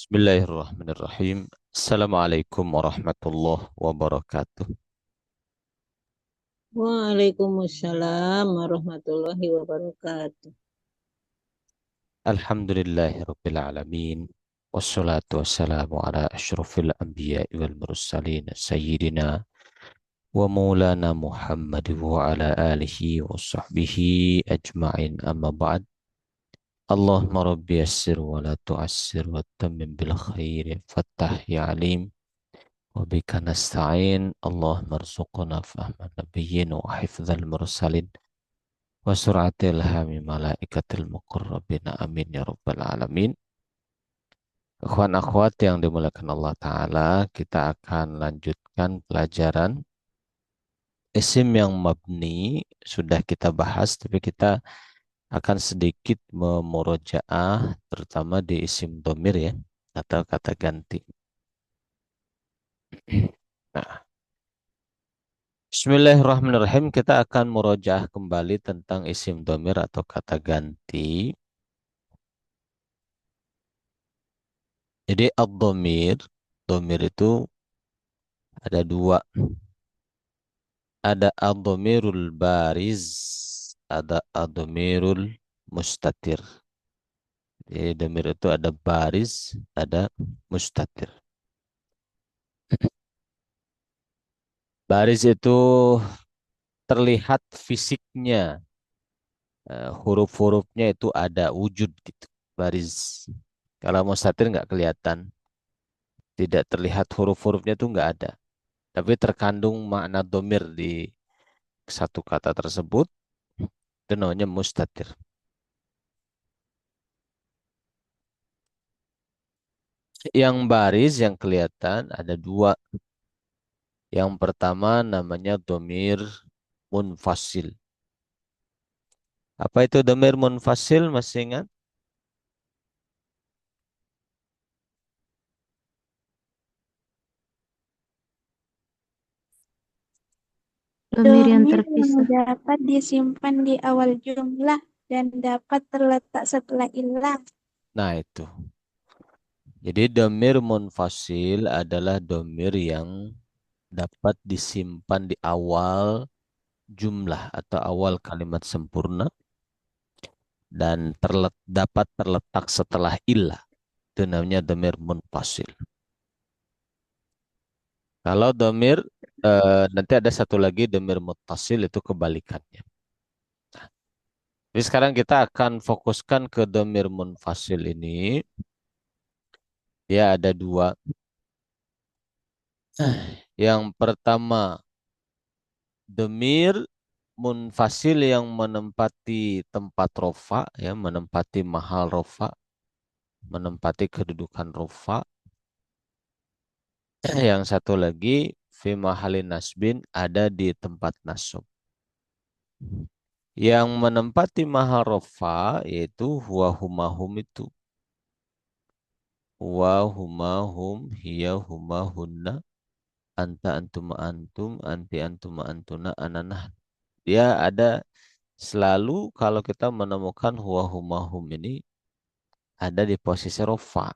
Bismillahirrahmanirrahim. Assalamualaikum warahmatullahi wabarakatuh. Waalaikumsalam warahmatullahi wabarakatuh. Alhamdulillahirabbil alamin. Wassalatu wassalamu ala asyrafil anbiya'i wal mursalin sayyidina wa maulana Muhammad wa ala alihi wa sahbihi ajma'in amma ba'd. Allahumma rabbi yassir wa la tu'assir wa tammim bil khairi fattah ya alim. Wa bika nasta'in. Allahumma rzuqna fahman nabiyyin wa hifdzal mursalin wa suratil hami malaikatil muqarrabin amin ya rabbal alamin. Ikhwan akhwat yang dimuliakan Allah Ta'ala, kita akan lanjutkan pelajaran isim yang mabni. Sudah kita bahas, tapi kita akan sedikit memurojaah terutama di isim domir ya, atau kata ganti. Nah, Bismillahirrahmanirrahim. Kita akan murojaah kembali tentang isim domir atau kata ganti. Jadi ad-domir, domir itu ada dua. Ada ad-domirul bariz, ada ad-domirul mustatir. Jadi domir itu ada baris, ada mustatir. Baris itu terlihat fisiknya, huruf-hurufnya itu ada wujud gitu. Baris. Kalau mustatir nggak kelihatan, tidak terlihat huruf-hurufnya itu nggak ada. Tapi terkandung makna domir di satu kata tersebut, itu namanya mustatir. Yang baris yang kelihatan ada dua. Yang pertama namanya domir munfasil. Apa itu domir munfasil? Masih ingat? Domir yang Domir yang terpisah. dapat disimpan di awal jumlah dan dapat terletak setelah ilah. Nah itu. Jadi domir munfasil adalah domir yang dapat disimpan di awal jumlah atau awal kalimat sempurna dan dapat terletak setelah ilah. Itu namanya domir munfasil. Kalau domir nanti ada satu lagi domir muttasil itu kebalikannya. Jadi sekarang kita akan fokuskan ke domir munfasil ini. Dia ada dua. Yang pertama domir munfasil yang menempati tempat rofa, ya, menempati mahal rofa, menempati kedudukan rofa. Yang satu lagi fi mahalin nasbin, ada di tempat nasab. Yang menempati mahal rofa yaitu huwa humahum itu. Huwa humahum hiya humahunna anta antum antum anti antum antuna ananah. Dia ada selalu kalau kita menemukan huwa humahum ini ada di posisi rofa.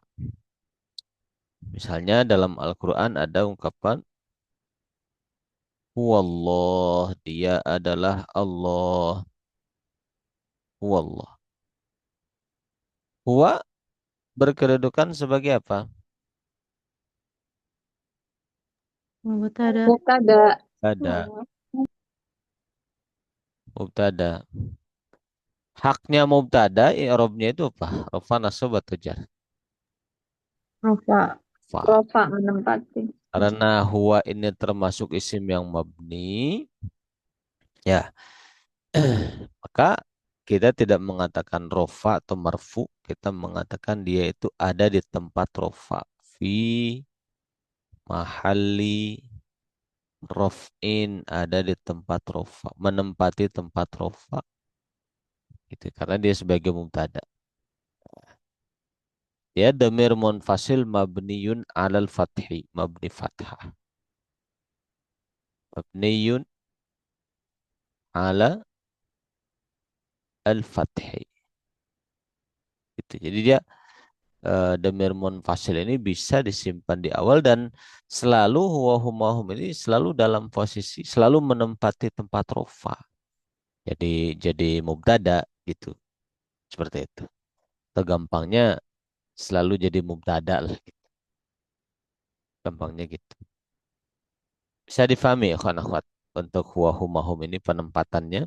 Misalnya dalam Al-Quran ada ungkapan huwallah, dia adalah Allah. Huwallah. Huwa berkedudukan sebagai apa? Mubtada. Mubtada. Ada mubtada. Haknya mubtada, i'rabnya itu apa? Rafa, nasab, atau jar? Rofa. Fa. Rofa menempati. Karena huwa ini termasuk isim yang mabni, ya, maka kita tidak mengatakan rofa atau marfu, kita mengatakan dia itu ada di tempat rofa. Fi mahalli rof'in, ada di tempat rofa, menempati tempat rofa, gitu. Karena dia sebagai mubtada. Dia damir munfasil mabniyun alal fathi, mabni fathah. Mabniyun ala al fathi. Gitu. Jadi dia Domir munfasil ini bisa disimpan di awal dan selalu huwa huma hum ini selalu dalam posisi selalu menempati tempat rofa. Jadi mubtada gitu. Seperti itu. Atau gampangnya selalu jadi mubtada lah gitu. Gampangnya gitu. Bisa difahami ya akhwat untuk huwa huma hum ini penempatannya.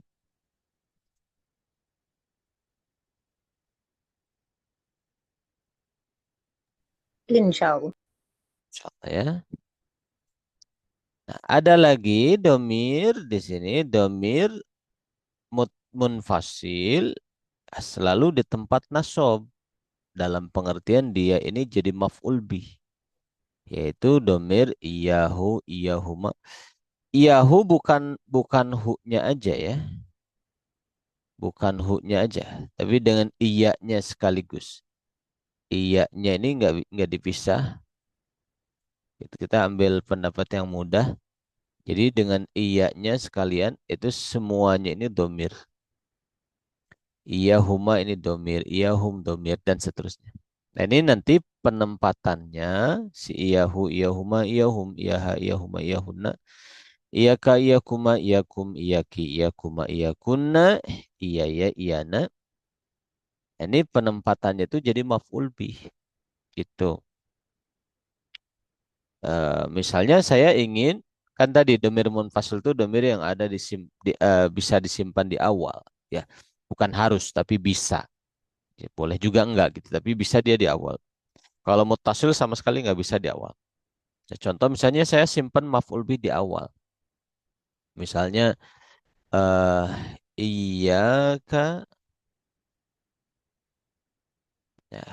Insya Allah. Insyaallah ya. Nah, ada lagi domir di sini domir munfasil selalu di tempat nasab dalam pengertian dia ini jadi maf'ul bih yaitu domir iyahu iyahuma iyahu bukan hu-nya aja ya bukan hu-nya aja tapi dengan iyanya sekaligus iyanya ini nggak dipisah kita ambil pendapat yang mudah jadi dengan iyanya sekalian itu semuanya ini domir iyahuma ini domir iyahum domir dan seterusnya. Nah ini nanti penempatannya si iyahu, iyahuma, iyahum, iyaha, iyahuma, iyahunna, iyaka, iyakuma, iyakum, iyaki, iyakuma, iyakunna, iyaya, iyana. Nah, ini penempatannya itu jadi maf'ul bih. Gitu. Misalnya saya ingin, kan tadi domir munfasil itu domir yang ada bisa disimpan di awal. Ya, bukan harus, tapi bisa. Ya, boleh juga enggak gitu, tapi bisa dia di awal. Kalau mutasil sama sekali nggak bisa di awal. Nah, contoh misalnya saya simpan maf'ul bih di awal. Misalnya eh iyyaka ya,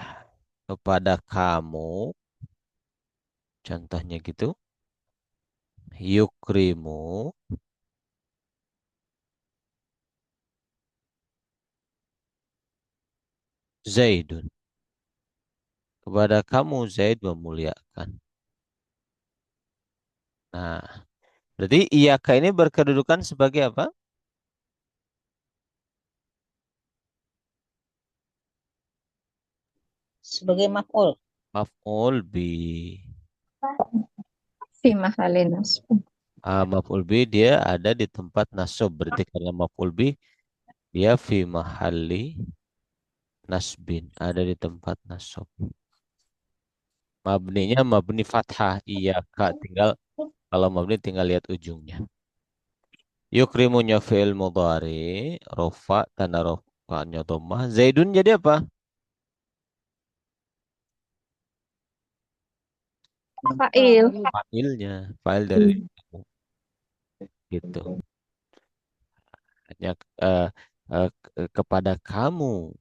kepada kamu contohnya gitu. Yukrimu Zaidun. Kepada kamu Zaid memuliakan. Nah, berarti iyyaka ini berkedudukan sebagai apa? Sebagai maf'ul. Maf'ul bih. Fi mahalli nasb. Maf'ul bih dia ada di tempat nasab. Berarti karena maf'ul bih dia fi mahalli nasbin. Ada di tempat nasab. Mabninya mabni fathah. Iya kak tinggal kalau mabni tinggal lihat ujungnya. Yukrimunya fi'il mudhari. Rofa tanda rofanya dhammah. Zaidun jadi apa? Fa'il. Fa'ilnya. Fa'il dari gitu. Hanya kepada kamu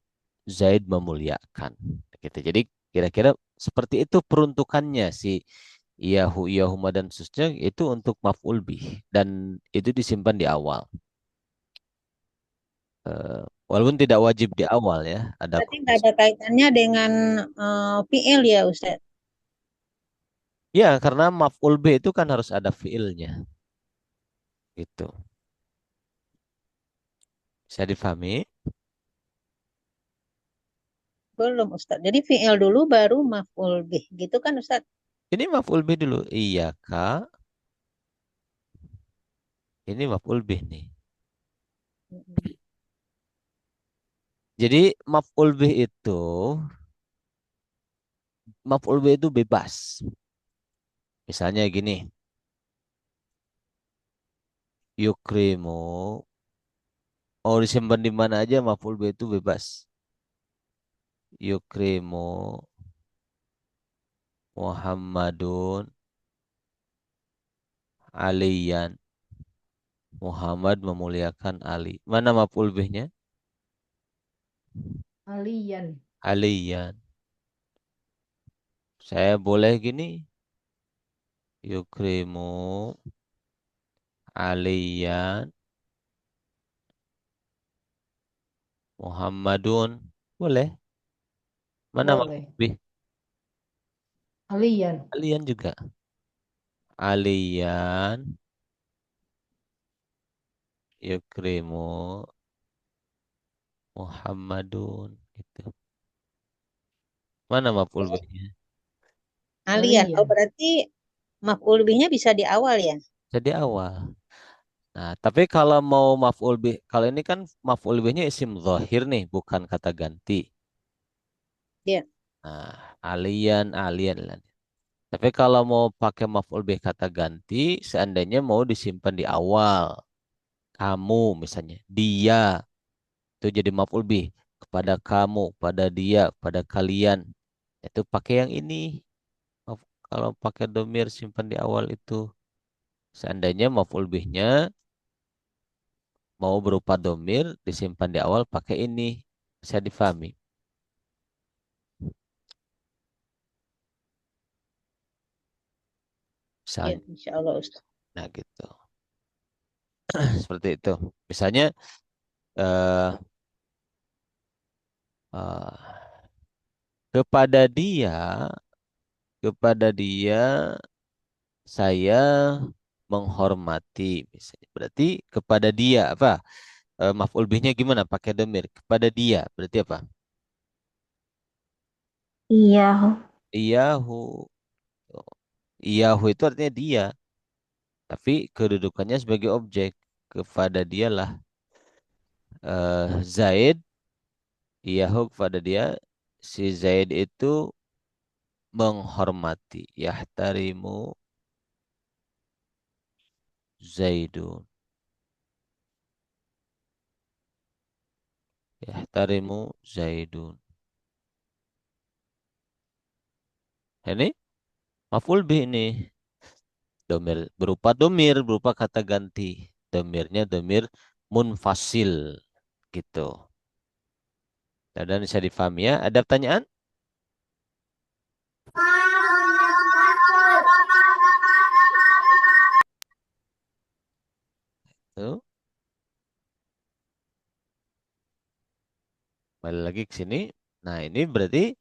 Zaid memuliakan. Gitu. Jadi kira-kira seperti itu peruntukannya si Iyahu, Iyahuma dan seterusnya itu untuk maf'ul bih dan itu disimpan di awal. Walaupun tidak wajib di awal ya, ada Berarti nggak kondisi. ada kaitannya dengan fi'il ya Ustaz? Ya, karena maf'ul bih itu kan harus ada fiilnya. Gitu. Bisa difahami? Belum Ustaz. Jadi fi'il dulu baru maf'ul bih. Gitu kan Ustaz? Ini maf'ul bih dulu. Iya, Kak. Ini maf'ul bih nih. Jadi maf'ul bih itu bebas. Misalnya gini, yukrimu mau disimpan di mana aja maf'ul bih itu bebas. Yukrimu Muhammadun Aliyan. Muhammad memuliakan Ali. Mana maf'ul bihnya? Aliyan. Aliyan. Saya boleh gini. Yukrimu Aliyan Muhammadun. Boleh. Mana maf'ul Boleh. bih? Aliyan. Aliyan juga. Aliyan Yukrimu Muhammadun. Gitu. Mana maf'ul bihnya? Alian. Oh, Alian. berarti maf'ul bihnya bisa di awal ya? Jadi awal. Nah, tapi kalau mau maf'ul bih, kalau ini kan maf'ul bihnya isim zahir nih, bukan kata ganti. Iya. Nah, alien lah. Tapi kalau mau pakai maf'ul bih kata ganti, seandainya mau disimpan di awal, kamu misalnya, dia itu jadi maf'ul bih kepada kamu, pada dia, pada kalian. Itu pakai yang ini. Kalau pakai domir simpan di awal itu, seandainya maf'ul bihnya mau berupa domir disimpan di awal pakai ini, bisa difahami. Iya, Misalnya, insya Allah Ustaz. nah gitu. Seperti itu. Misalnya eh, eh, kepada dia, kepada dia saya menghormati misalnya. Berarti kepada dia apa? Maf'ul bihnya gimana? Pakai domir. Kepada dia berarti apa? Iya. Iyahu. Iyahu itu artinya dia, tapi kedudukannya sebagai objek. Kepada dialah Zaid, iyahu kepada dia, si Zaid itu menghormati. Yahtarimu Zaidun. Yahtarimu Zaidun. Ini maf'ul bih ini. Domir berupa kata ganti. Domirnya domir munfasil gitu. Dan bisa difahami ya. Ada pertanyaan? Tuh, balik lagi ke sini. Nah, ini berarti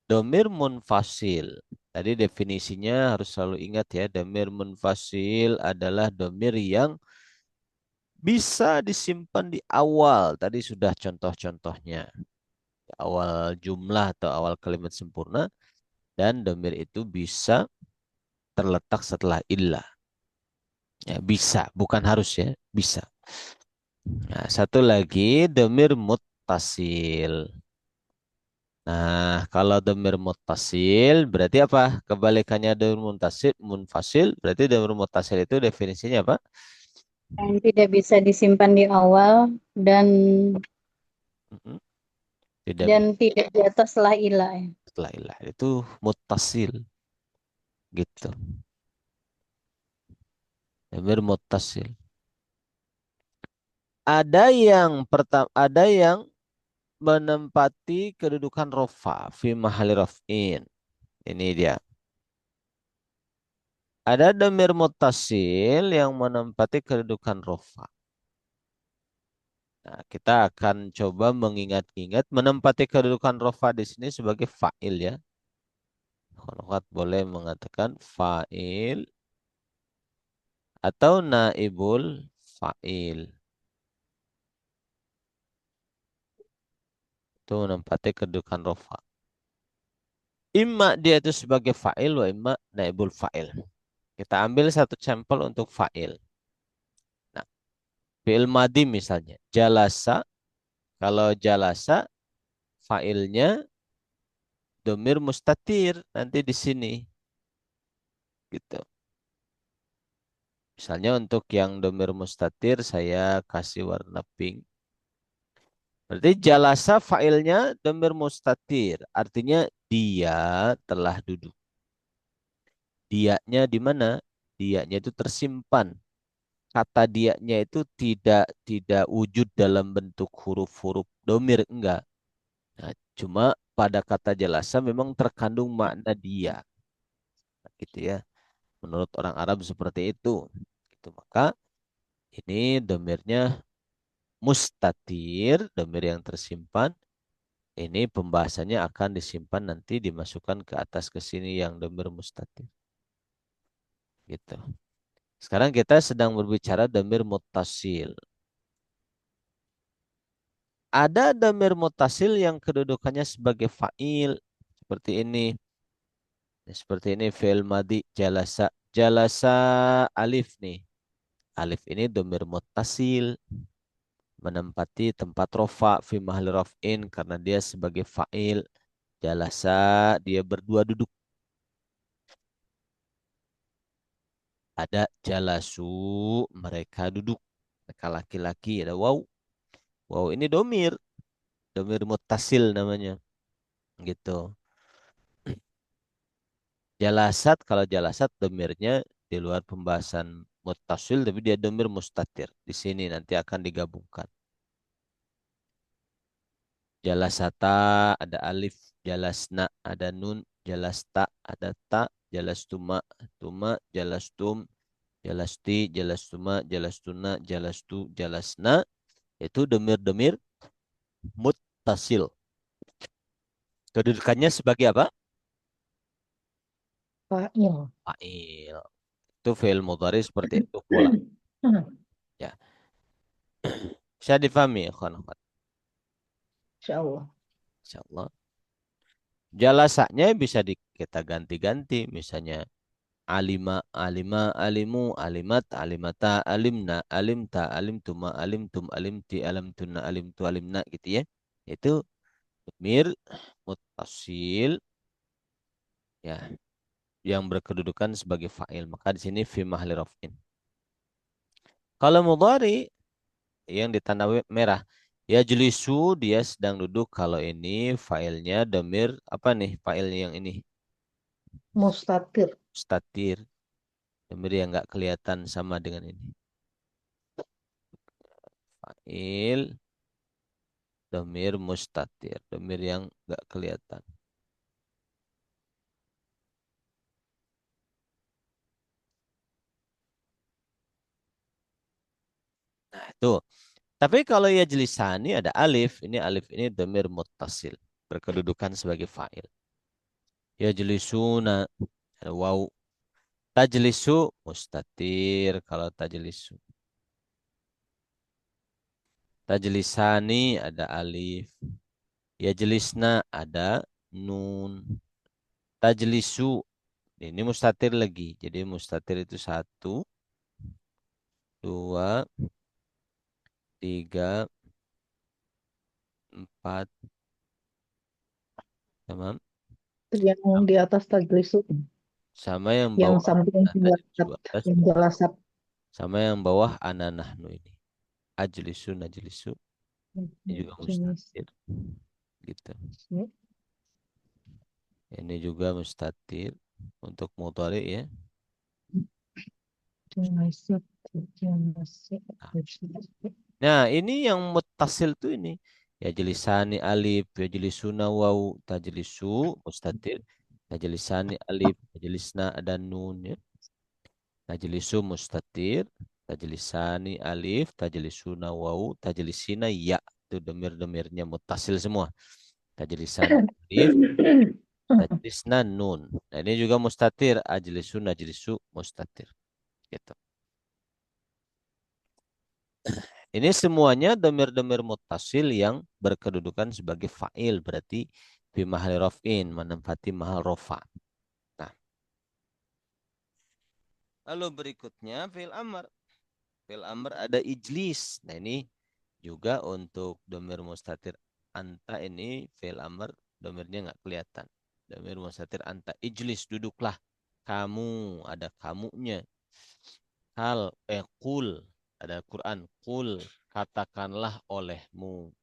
domir munfasil. Tadi definisinya harus selalu ingat ya. Domir munfasil adalah domir yang bisa disimpan di awal. Tadi sudah contoh-contohnya. Awal jumlah atau awal kalimat sempurna. Dan domir itu bisa terletak setelah illah. Ya, bisa, bukan harus ya, bisa. Nah, satu lagi domir muttasil. Nah, kalau domir muttasil berarti apa? Kebalikannya domir munfasil berarti domir muttasil itu definisinya apa? Yang tidak bisa disimpan di awal dan Mm-mm. Tidak dan bisa tidak di atas setelah ilah ya. setelah ilah. Itu muttasil gitu. Domir muttasil. Ada yang menempati kedudukan rofa fi mahali raf'in. Ini dia. Ada domir muttasil yang menempati kedudukan rofa. Nah, kita akan coba mengingat-ingat menempati kedudukan rofa di sini sebagai fa'il ya. Khonokat boleh mengatakan fa'il atau naibul fa'il. Itu menempati kedudukan rofa. Imma dia itu sebagai fa'il wa imma naibul fa'il. Kita ambil satu sampel untuk fa'il. Nah, fi'il madi misalnya. Jalasa. Kalau jalasa fa'ilnya domir mustatir nanti di sini. Gitu. Misalnya untuk yang domir mustatir saya kasih warna pink. Berarti jalasa fa'ilnya domir mustatir. Artinya dia telah duduk. Dianya di mana? Dianya itu tersimpan. Kata dianya itu tidak wujud dalam bentuk huruf-huruf domir, enggak. Nah, cuma pada kata jalasa memang terkandung makna dia. Gitu ya. Menurut orang Arab seperti itu. Gitu. Maka ini domirnya mustatir, domir yang tersimpan. Ini pembahasannya akan disimpan nanti dimasukkan ke atas ke sini yang domir mustatir. Gitu. Sekarang kita sedang berbicara domir muttasil. Ada domir muttasil yang kedudukannya sebagai fa'il seperti ini. Seperti ini fi'il madhi jalasa. Jalasa alif nih. Alif ini domir muttasil menempati tempat rofa fi mahli raf'in karena dia sebagai fa'il. Jalasa dia berdua duduk. Ada jalasu mereka duduk. Mereka laki-laki ada waw. Waw ini domir. Domir muttasil namanya. Gitu. Jalasat, kalau jalasat domirnya di luar pembahasan muttasil tapi dia domir mustatir. Di sini nanti akan digabungkan. Jalasata ada alif, jalasna ada nun, jalasta ada ta, jalastuma, tuma, jalastum, jalasti, jalastuma, jalastuna, jalastu, jalasna. Itu domir-domir muttasil. Kedudukannya sebagai apa? Fa'il. Fa'il. Itu fi'il mudhari seperti itu pula. Ya. Bisa difahami, ikhwan akhwat? Insyaallah. Insyaallah. Jalasanya bisa kita ganti-ganti. Misalnya alima, alima, alimu, alimat, alimata, alimna, alimta, alimtuma, alimtum, alimti, alamtunna, alimtu, alimna gitu ya. Itu dhamir muttasil ya yang berkedudukan sebagai fa'il. Maka di sini fi mahli raf'in. Kalau mudhari yang ditanda merah, ya jelisu dia sedang duduk. Kalau ini fa'ilnya dhamir apa nih? Fa'ilnya yang ini Mustatir. mustatir. Dhamir yang nggak kelihatan sama dengan ini. Fa'il dhamir mustatir, dhamir yang nggak kelihatan. Nah, itu. Tapi kalau ya jelisani ada alif, ini dhamir muttasil, berkedudukan sebagai fa'il. Ya jelisuna ada waw. Tajlisu mustatir kalau tajlisu. Tajlisani ada alif. Ya jelisna ada nun. Tajlisu ini mustatir lagi. Jadi mustatir itu 1, 2, 3, 4. Tamam. Yang di atas tajlisu. Sama yang Yang bawah samping tajlisu atas. yang jalasat. Sama yang bawah ananahnu ini. Ajlisu najlisu. Ini juga mustatir. Gitu. Ini juga mustatir untuk mudhari ya. Nah, ini yang muttasil tuh ini. Ya jelisani alif, ya jelisuna waw, tajlisu mustatir. Tajlisani alif, tajlisna ada nun ya. Tajlisu mustatir, tajlisani alif, tajlisuna waw, tajlisina ya. Itu demir-demirnya muttasil semua. Tajlisani alif, tajlisna nun. Nah, ini juga mustatir, ajlisu najlisu mustatir. Gitu. Ini semuanya domir-domir muttasil yang berkedudukan sebagai fa'il. Berarti fi mahali raf'in, menempati mahal rofa. Nah, lalu berikutnya fi'il amr. Fi'il amr ada ijlis. Nah, ini juga untuk domir mustatir anta ini fi'il amr domirnya nggak kelihatan. Domir mustatir anta ijlis, duduklah. Kamu, ada kamunya. Kul, ada Quran. Kul, katakanlah olehmu.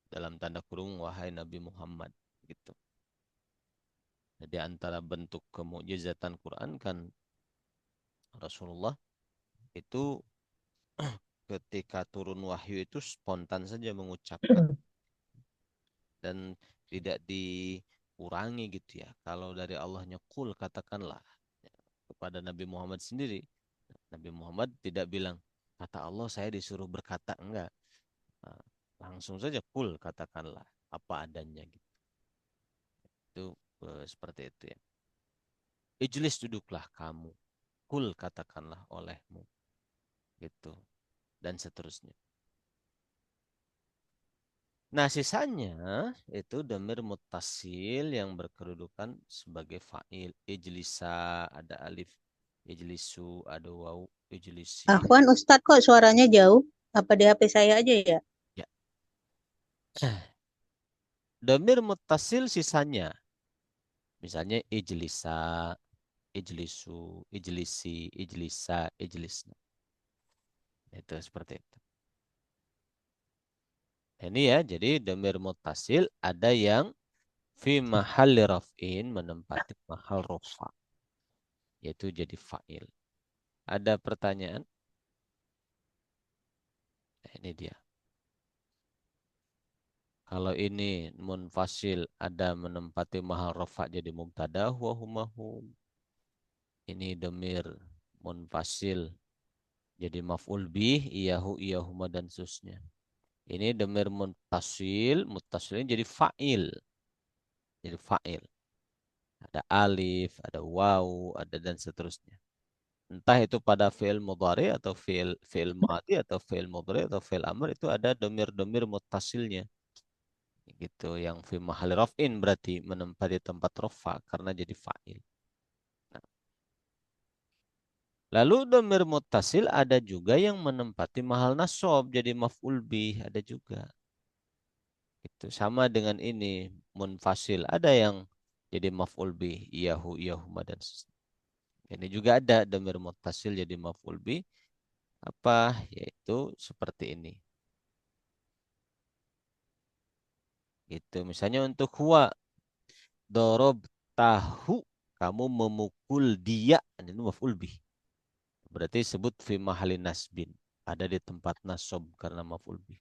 Dalam tanda kurung, wahai Nabi Muhammad. Gitu. Jadi antara bentuk kemujizatan Quran kan Rasulullah itu ketika turun wahyu itu spontan saja mengucapkan. Dan tidak dikurangi gitu ya. Kalau dari Allahnya kul katakanlah ya, kepada Nabi Muhammad sendiri. Nabi Muhammad tidak bilang, kata Allah saya disuruh berkata, enggak. Nah, langsung saja kul katakanlah apa adanya gitu. Itu seperti itu ya. Ijlis duduklah kamu. Kul katakanlah olehmu. Gitu. Dan seterusnya. Nah, sisanya itu dhamir muttasil yang berkedudukan sebagai fa'il. Ijlisa, ada alif. Ijlisu, ada waw. Ijlisi. Afwan Ustadz, kok suaranya jauh? Apa di HP saya aja ya? Ya. Dhamir muttasil sisanya. Misalnya ijlisa, ijlisu, ijlisi, ijlisa, ijlisna. Itu seperti itu. Ini ya, jadi dhamir muttasil ada yang fi mahalli raf'in menempati mahal rafa, yaitu jadi fa'il. Ada pertanyaan? Nah, ini dia. Kalau ini munfasil ada menempati mahal rafa jadi mubtada wa humahum. Ini dhamir munfasil jadi maf'ul bih, iyahu, iyahuma dan seterusnya. Ini dhamir muttasil, muttasilnya jadi fa'il. Jadi fa'il. Ada alif, ada waw, ada dan seterusnya. Entah itu pada fi'il mudhari atau fi'il madi atau fi'il mudhari atau fi'il amr itu ada domir-domir muttasilnya. Gitu yang fi mahali raf'in berarti menempati tempat rafa karena jadi fa'il. Nah, lalu domir muttasil ada juga yang menempati mahal nasab jadi maf'ul bih, ada juga. Itu sama dengan ini munfasil ada yang jadi maf'ul bih, iyahu, iyahuma dan seterusnya. Ini juga ada domir muttasil jadi maf'ul bih apa yaitu seperti ini. Gitu. Misalnya untuk huwa dorob tahu kamu memukul dia ini maf'ul bih. Berarti sebut fi mahalin nasbin. Ada di tempat nasab karena maf'ul bih.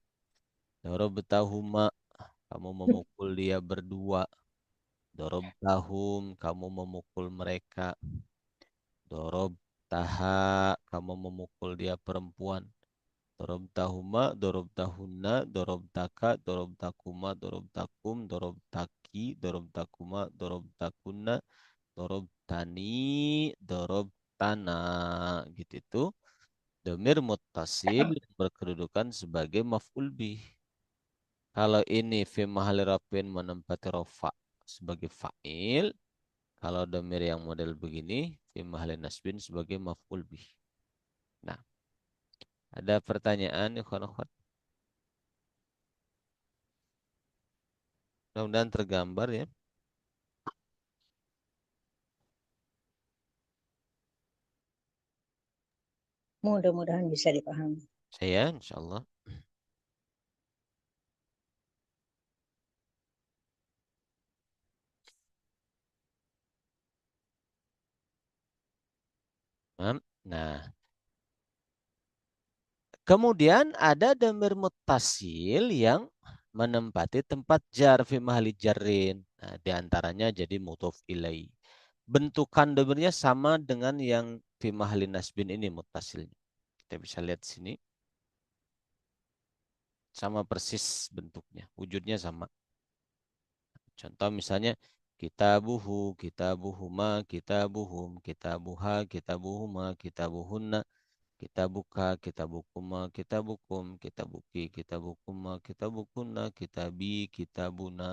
Dorob tahuma kamu memukul dia berdua. Dorob tahum kamu memukul mereka. Dorob taha kamu memukul dia perempuan. Dorob tahuma, dorob tahunna, dorob taka, dorob takuma, dorob takum, dorob taki, dorob takuma, dorob takunna, dorob tani, dorob tanah. Gitu itu. Domir muttasil yang berkedudukan sebagai maf'ul bih. Kalau ini fi mahali rafin menempati rafa sebagai fa'il. Kalau domir yang model begini fi mahali nasbin sebagai maf'ul bih. Nah, ada pertanyaan ikhwan akhwat? Mudah-mudahan tergambar ya. Mudah-mudahan bisa dipahami. Saya insya Allah. Nah, kemudian ada dhamir muttasil yang menempati tempat jar fi mahali jarrin. Nah, di antaranya jadi mudhof ilai. Bentukan dhamirnya sama dengan yang fi mahali nasbin ini muttasilnya. Kita bisa lihat sini. Sama persis bentuknya, wujudnya sama. Contoh misalnya kitabuhu, kitabuhuma, kitabuhum, kitabuha, kitabuhuma, kitabuhunna, kitabuka, kitabukuma, kitabukum, kitabuki, kitabukuma, kitabukunna, kitabi, kitabuna.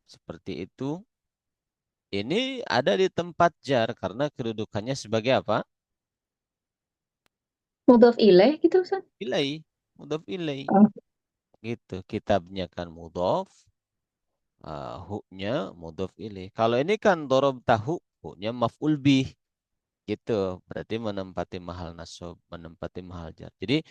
Seperti itu. Ini ada di tempat jar karena kedudukannya sebagai apa? Mudhof ilaih gitu Ustaz. Ilai, mudhof ilai. Oh. Gitu. Kitabnya kan mudhof, hu-nya mudhof ilaih. Kalau ini kan dorob tahu, hu-nya maf'ul bih. Gitu. Berarti menempati mahal nasab, menempati mahal jar. Jadi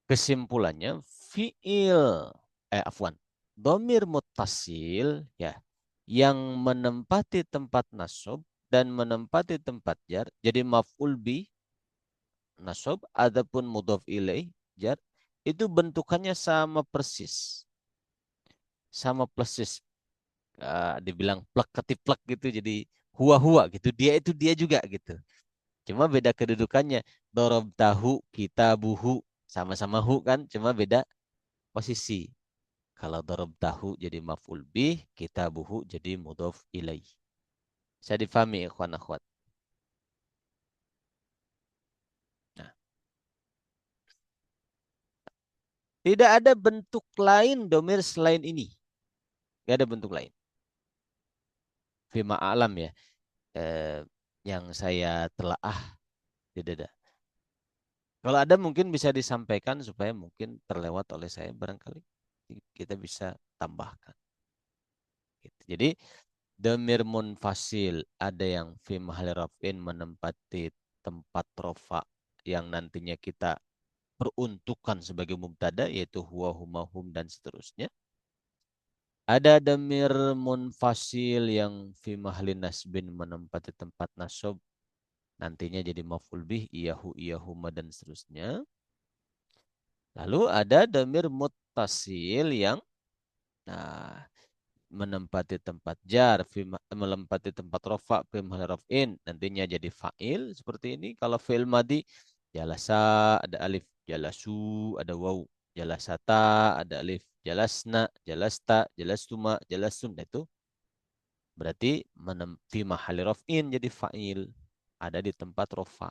kesimpulannya fiil afwan. Domir muttasil ya yang menempati tempat nasab dan menempati tempat jar jadi maf'ul bi nasab adapun mudhof ilaih jar itu bentukannya sama persis. Sama persis. Dibilang plek ketiplek gitu jadi huwa-huwa gitu. Dia itu dia juga gitu. Cuma beda kedudukannya. Dorob tahu kita buhu sama-sama hu kan cuma beda posisi. Kalau dorob tahu jadi maf'ul bih, kita buhu jadi mudhof ilaih. Bisa difahami ikhwan akhwat. Nah, Tidak ada bentuk lain domir selain ini. Tidak ada bentuk lain. Fima alam ya. Eh, yang saya telaah. Tidak ada. Kalau ada mungkin bisa disampaikan supaya mungkin terlewat oleh saya barangkali. Kita bisa tambahkan. Gitu. Jadi domir munfasil ada yang fi mahali raf'in menempati tempat rofa yang nantinya kita peruntukkan sebagai mubtada yaitu huwa huma hum dan seterusnya. Ada domir munfasil yang fi mahali nasbin menempati tempat nasab nantinya jadi maf'ul bih iyahu iyahuma dan seterusnya. Lalu ada domir muttasil yang nah, menempati tempat jar, menempati tempat rofa, fi mahali raf'in, nantinya jadi fa'il seperti ini. Kalau fi'il madi, jalasa, ada alif, jalasu, ada waw, jalasata, ada alif, jalasna, jalasta, jalastuma, jalastum. Nah, itu berarti fi mahali raf'in jadi fa'il. Ada di tempat rofa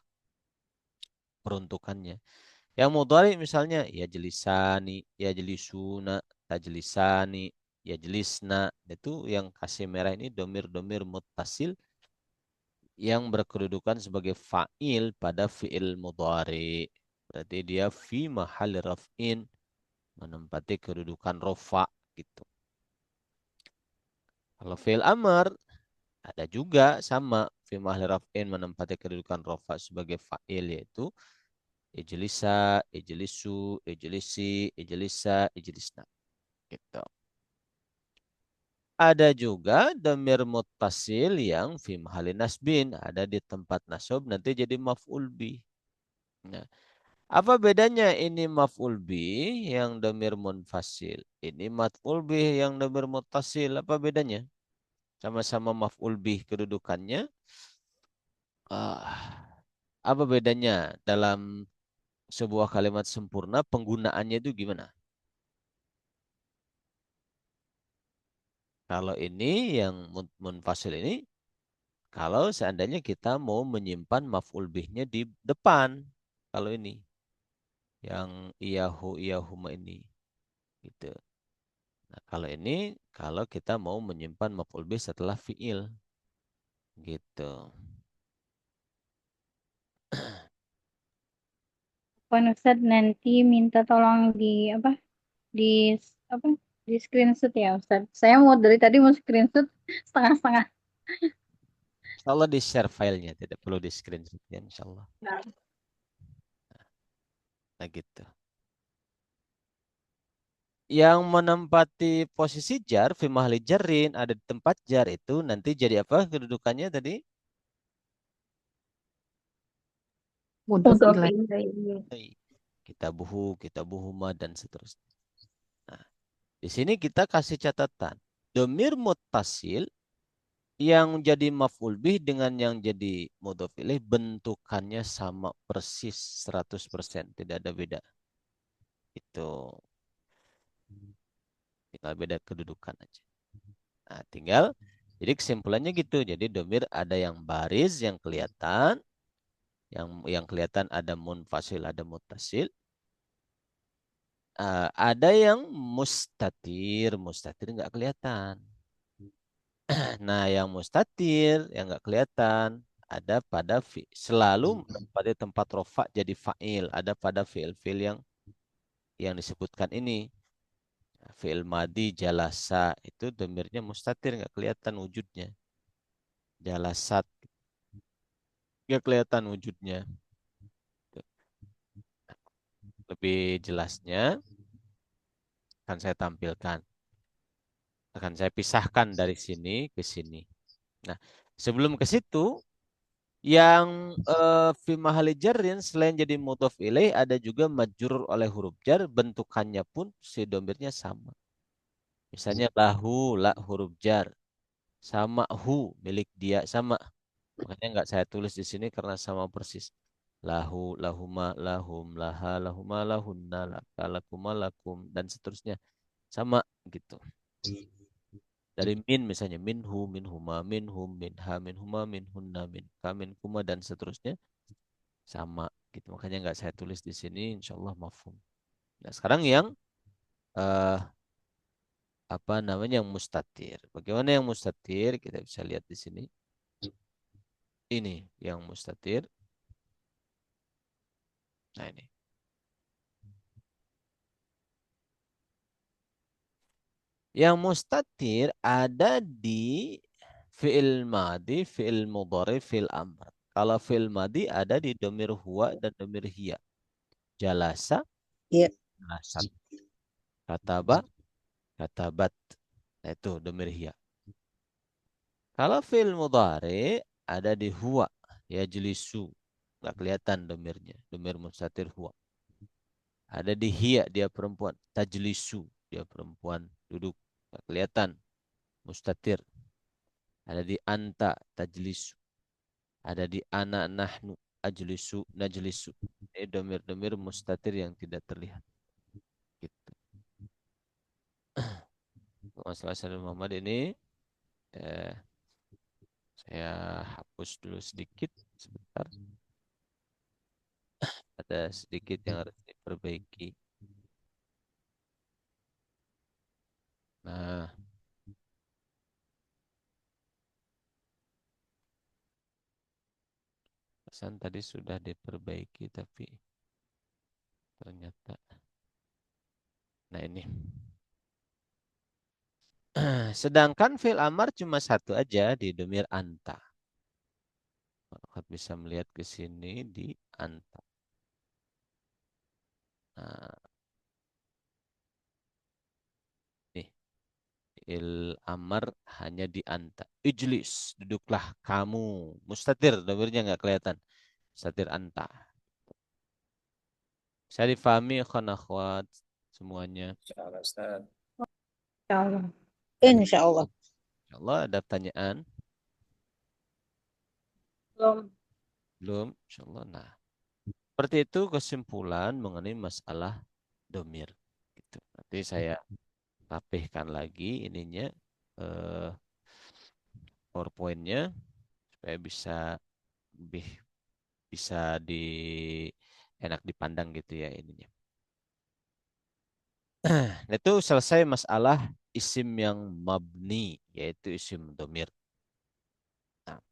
peruntukannya. Yang mudhari misalnya ya jelisani, ya jelisuna, tajlisani, ya jelisna. Itu yang kasih merah ini domir-domir muttasil yang berkedudukan sebagai fa'il pada fi'il mudhari. Berarti dia fi mahal raf'in menempati kedudukan rofa gitu. Kalau fi'il amr ada juga sama fi mahal raf'in menempati kedudukan rofa sebagai fa'il yaitu ijlisa, ijlisu, ijlisi, ijlisa, ijlisna. Gitu. Ada juga damir muttasil yang fi mahali nasbin. Ada di tempat nasab nanti jadi maf'ul bi. Nah, apa bedanya ini maf'ul bi yang damir munfasil? Ini maf'ul bi yang damir muttasil. Apa bedanya? Sama-sama maf'ul bi kedudukannya. Ah, apa bedanya dalam sebuah kalimat sempurna penggunaannya itu gimana? Kalau ini yang munfasil ini, kalau seandainya kita mau menyimpan maf'ul bihnya di depan, kalau ini, yang iyahu iyahuma ini, gitu. Nah, kalau ini, kalau kita mau menyimpan maf'ul bih setelah fi'il, gitu. Pak Ustadz nanti minta tolong di apa di apa di screenshot ya Ustadz. Saya mau dari tadi mau screenshot setengah-setengah. Insya Allah di share filenya, tidak perlu di screenshot ya, insya Allah. Nah, Nah, gitu. Yang menempati posisi jar, fi mahli jarrin, ada di tempat jar itu nanti jadi apa kedudukannya tadi? Mudhof Mudhof ilaih. ilaih. Kitabuhu, kitabuhuma, dan seterusnya. Nah, di sini kita kasih catatan. Domir muttasil yang jadi maf'ul bih dengan yang jadi mudhof ilaih bentukannya sama persis 100%. Tidak ada beda. Itu tinggal beda kedudukan aja. Nah, tinggal jadi kesimpulannya gitu. Jadi domir ada yang baris yang kelihatan, yang kelihatan ada munfasil, ada muttasil. Ada yang mustatir, mustatir nggak kelihatan. Nah, yang mustatir yang nggak kelihatan ada pada selalu pada tempat rofa jadi fa'il, ada pada fi'il-fi'il yang disebutkan ini. Fi'il madi jalasa itu domirnya mustatir nggak kelihatan wujudnya. Jalasat nggak kelihatan wujudnya. Lebih jelasnya akan saya tampilkan. Akan saya pisahkan dari sini ke sini. Nah, sebelum ke situ, yang fi mahali jarrin selain jadi mudhof ilaih ada juga majrur oleh huruf jar, bentukannya pun si domirnya sama. Misalnya lahu, la huruf jar. Sama hu, milik dia sama. Makanya nggak saya tulis di sini karena sama persis. Lahu, lahuma, lahum, laha, lahuma, lahunna, laka, lakuma, lakum, dan seterusnya. Sama gitu. Dari min misalnya minhu, minhuma, minhum, minha, minhuma, minhunna, minka, minkuma, dan seterusnya. Sama gitu. Makanya nggak saya tulis di sini, insya Allah mafhum. Nah, sekarang yang eh, apa namanya yang mustatir. Bagaimana yang mustatir? Kita bisa lihat di sini. Ini yang mustatir. Nah ini. Yang mustatir ada di fi'il madi, fi'il mudhari, fi'il amr. Kalau fi'il madi ada di domir huwa dan domir hiya. Jalasa, Iya. jalasat. Kataba, katabat. Nah, itu domir hiya. Kalau fi'il mudhari ada di huwa, yajlisu. Nggak kelihatan domirnya. Domir mustatir huwa. Ada di hiya, dia perempuan. Tajlisu, dia perempuan duduk. Nggak kelihatan. Mustatir. Ada di anta, tajlisu. Ada di ana, nahnu, ajlisu, najlisu. Ini domir-domir mustatir yang tidak terlihat. Gitu. Masalah Sayyidina Muhammad ini eh, saya hapus dulu sedikit sebentar. Ada sedikit yang harus diperbaiki. Nah, pesan tadi sudah diperbaiki tapi ternyata. Nah ini. Sedangkan fil amar cuma satu aja di domir anta. Kalau bisa melihat ke sini di anta. Nah, nih. Il amar hanya di anta. Ijlis, duduklah kamu. Mustatir, domirnya nggak kelihatan. Mustatir anta. Bisa difahami ikhwan akhwat semuanya. Insya Allah. Insya Allah. Insyaallah ada pertanyaan? Belum. Belum? Insyaallah. Nah, seperti itu kesimpulan mengenai masalah domir. Gitu. Nanti saya rapihkan lagi ininya eh, PowerPoint-nya supaya bisa lebih bisa enak dipandang gitu ya ininya. Nah, itu selesai masalah isim yang mabni yaitu isim domir. Nah,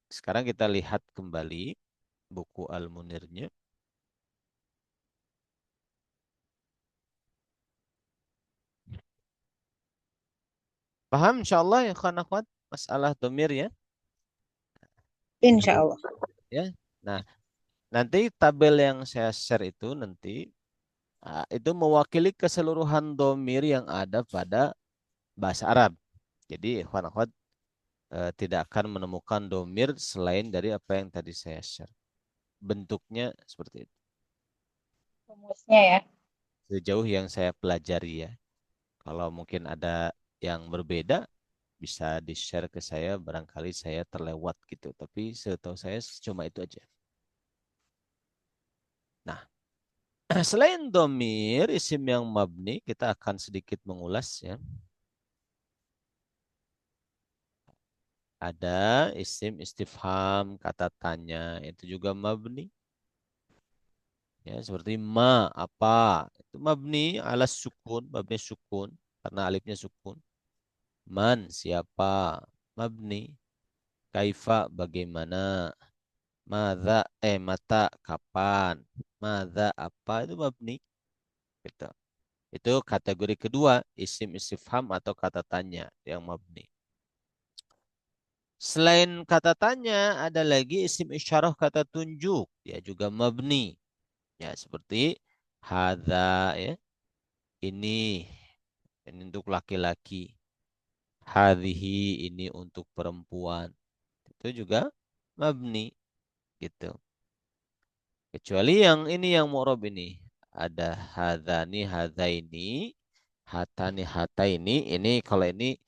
sekarang kita lihat kembali buku Al-Munirnya. Paham insyaallah ya kawan akhwat masalah domir ya? Insya Allah. Ya. Nah, nanti tabel yang saya share itu nanti itu mewakili keseluruhan domir yang ada pada bahasa Arab. Jadi ikhwan akhwat tidak akan menemukan domir selain dari apa yang tadi saya share. Bentuknya seperti itu. Rumusnya ya. Sejauh yang saya pelajari ya. Kalau mungkin ada yang berbeda, bisa di-share ke saya. Barangkali saya terlewat gitu. Tapi setahu saya cuma itu aja. Nah, selain domir, isim yang mabni, kita akan sedikit mengulas ya. Ada isim istifham, kata tanya, itu juga mabni. Ya, seperti ma, apa. Itu mabni ala sukun, mabni sukun. Karena alifnya sukun. Man, siapa. Mabni. Kaifa, bagaimana. Mata, kapan. Mada, apa. Itu mabni. Gitu. Itu kategori kedua, isim istifham atau kata tanya yang mabni. Selain kata tanya, ada lagi isim isyarah kata tunjuk. Dia juga mabni. Ya, seperti hadza ya. Ini untuk laki-laki. Hadhihi ini untuk perempuan. Itu juga mabni gitu. Kecuali yang ini yang mu'rab ini. Ada hadzani, hadzaini, hatani, hataini. Ini kalau ini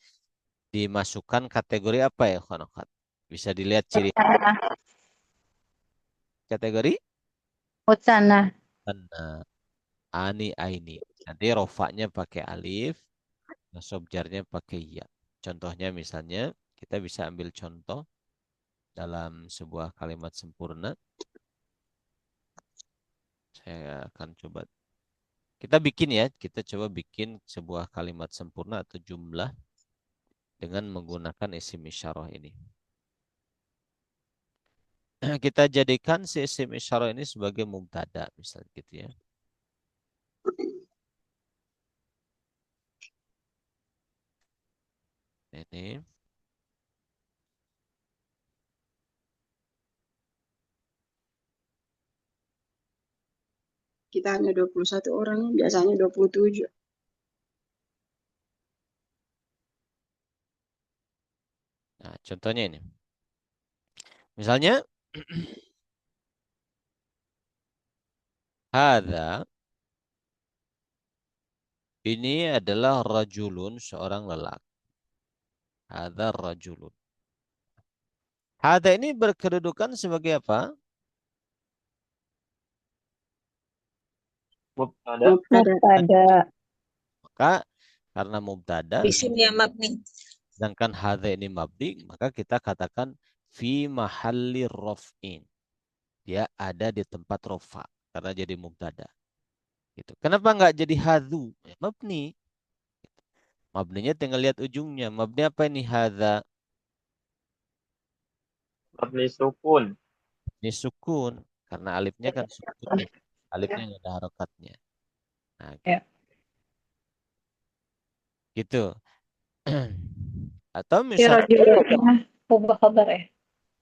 dimasukkan kategori apa ya, khonokat? Bisa dilihat ciri Mutanah. kategori Mutanah. mana ani aini. Nanti rofaknya pakai alif, nasab jarnya pakai ya. Contohnya misalnya kita bisa ambil contoh dalam sebuah kalimat sempurna. Saya akan coba Kita bikin ya, kita coba bikin sebuah kalimat sempurna atau jumlah dengan menggunakan isim isyarah ini. Kita jadikan si isim isyarah ini sebagai mubtada, misalnya gitu ya. Ini. Kita hanya 21 orang, biasanya 27. Nah, contohnya ini. Misalnya, hadza ini adalah rajulun, seorang lelaki. Hadza rajulun. Hadza ini berkedudukan sebagai apa? Mubtada. Mubtada. Mubtada. Maka karena mubtada, Isim ya mabni. sedangkan hadza ini mabni, maka kita katakan fi mahalli raf'in. Dia ada di tempat rofa karena jadi mubtada. Gitu. Kenapa nggak jadi hadzu? Ya, mabni. Mabninya tinggal lihat ujungnya. Mabni apa ini hadza? Mabni sukun. Ini sukun karena alifnya kan sukun nih. Alifnya nggak ada harokatnya. Nah, Ya. gitu. Atau Si misalnya rajulnya ubah kabar ya.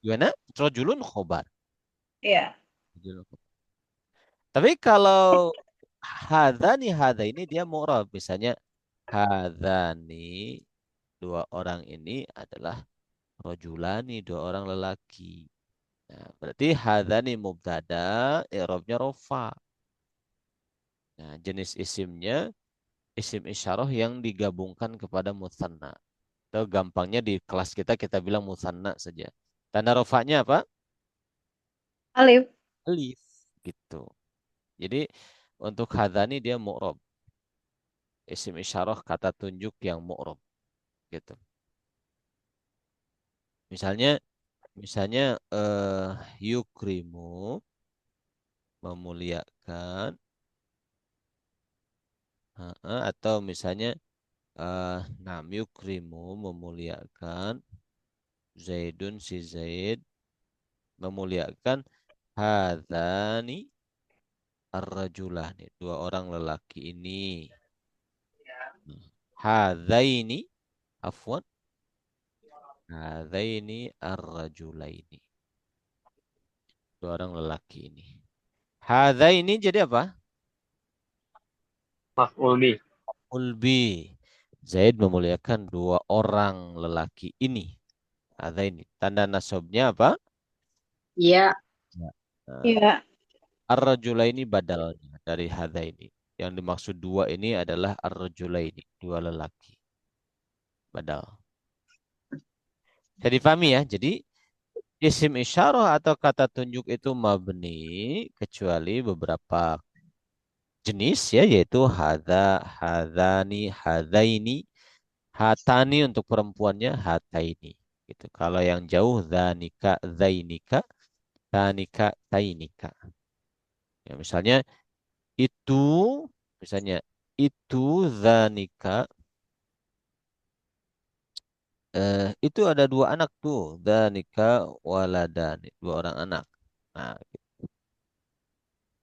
gimana? Rajulun khobar. Iya. Rajulun khobar. Tapi kalau hadza ini dia mu'rab. Misalnya hadzani, dua orang ini adalah rajulani, dua orang lelaki. Nah, berarti hadzani mubtada, i'rabnya rofa. Nah, jenis isimnya isim isyarah yang digabungkan kepada mutsanna. Atau gampangnya di kelas kita bilang mutsanna saja. Tanda rofanya apa? Alif. Alif gitu. Jadi untuk hadzani dia mu'rab. Isim isyarah kata tunjuk yang mu'rab gitu. Misalnya yukrimu memuliakan, atau misalnya nam yukrimu memuliakan, Zaidun si Zaid memuliakan, hadzani ar-rajulani, dua orang lelaki ini. Hadzaini afwan, hadzaini ar-rajulaini, dua orang lelaki ini. Hadzaini jadi apa? Maf'ul bih. Ulbi. Zaid memuliakan dua orang lelaki ini. Hadzaini. Tanda nasabnya apa? Iya. Ya. Nah, Iya. ar-rajulaini badalnya dari hadzaini. Yang dimaksud dua ini adalah ar-rajulaini, dua lelaki. Badal. Jadi dipahami ya. Jadi isim isyarah atau kata tunjuk itu mabni kecuali beberapa jenis ya, yaitu hadza, hadzani, hadzaini, hatani untuk perempuannya, hataini. Gitu. Kalau yang jauh zanika, zainika, tanika, tainika. Ya, itu misalnya itu zanika, itu ada dua anak tuh, zanika waladani, dua orang anak. Nah,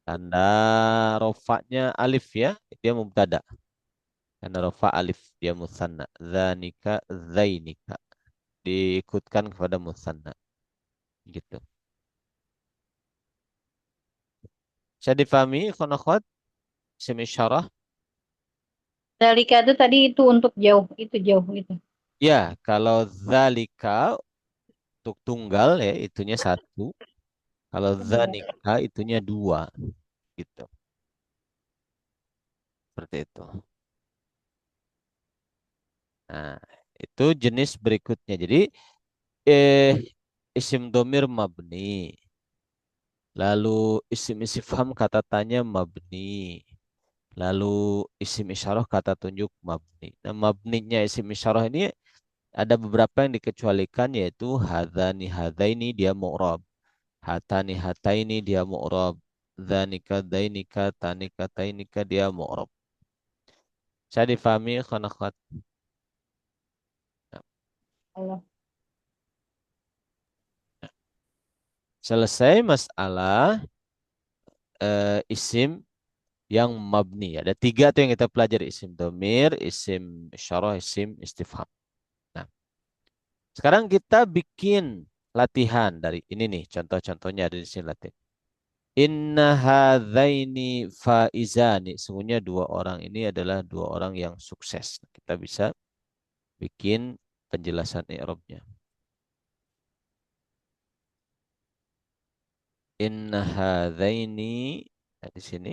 tanda rofaknya alif ya, dia mubtada. Tanda rofa alif, dia musanna. Zanika, zainika. Diikutkan kepada musanna. Gitu. Bisa difahami, khonokhot? Isim isyarah? Dalika itu tadi itu untuk jauh, itu jauh itu. Ya, kalau zalika untuk tunggal ya, itunya satu. Kalau zanika itunya dua. Gitu. Seperti itu. Nah, itu jenis berikutnya. Jadi, eh, isim domir mabni. Lalu isim istifham kata tanya mabni. Lalu isim isyarah kata tunjuk mabni. Nah, mabninya isim isyarah ini ada beberapa yang dikecualikan, yaitu hadzani hadzaini dia mu'rab. Hatani hataini dia mu'rab. dzanika, dainika, tanika, tainika dia mu'rab. Saya difahami khanakat. Allah. Selesai masalah isim yang mabni. Ada tiga tuh yang kita pelajari. Isim domir, isim isyarah, isim istifham. Nah, sekarang kita bikin latihan dari ini nih. Contoh-contohnya ada di sini latihan. Inna hadzaini faizani. Sungguhnya dua orang ini adalah dua orang yang sukses. Kita bisa bikin penjelasan i'rabnya. Inna hadzaini. Nah, di sini.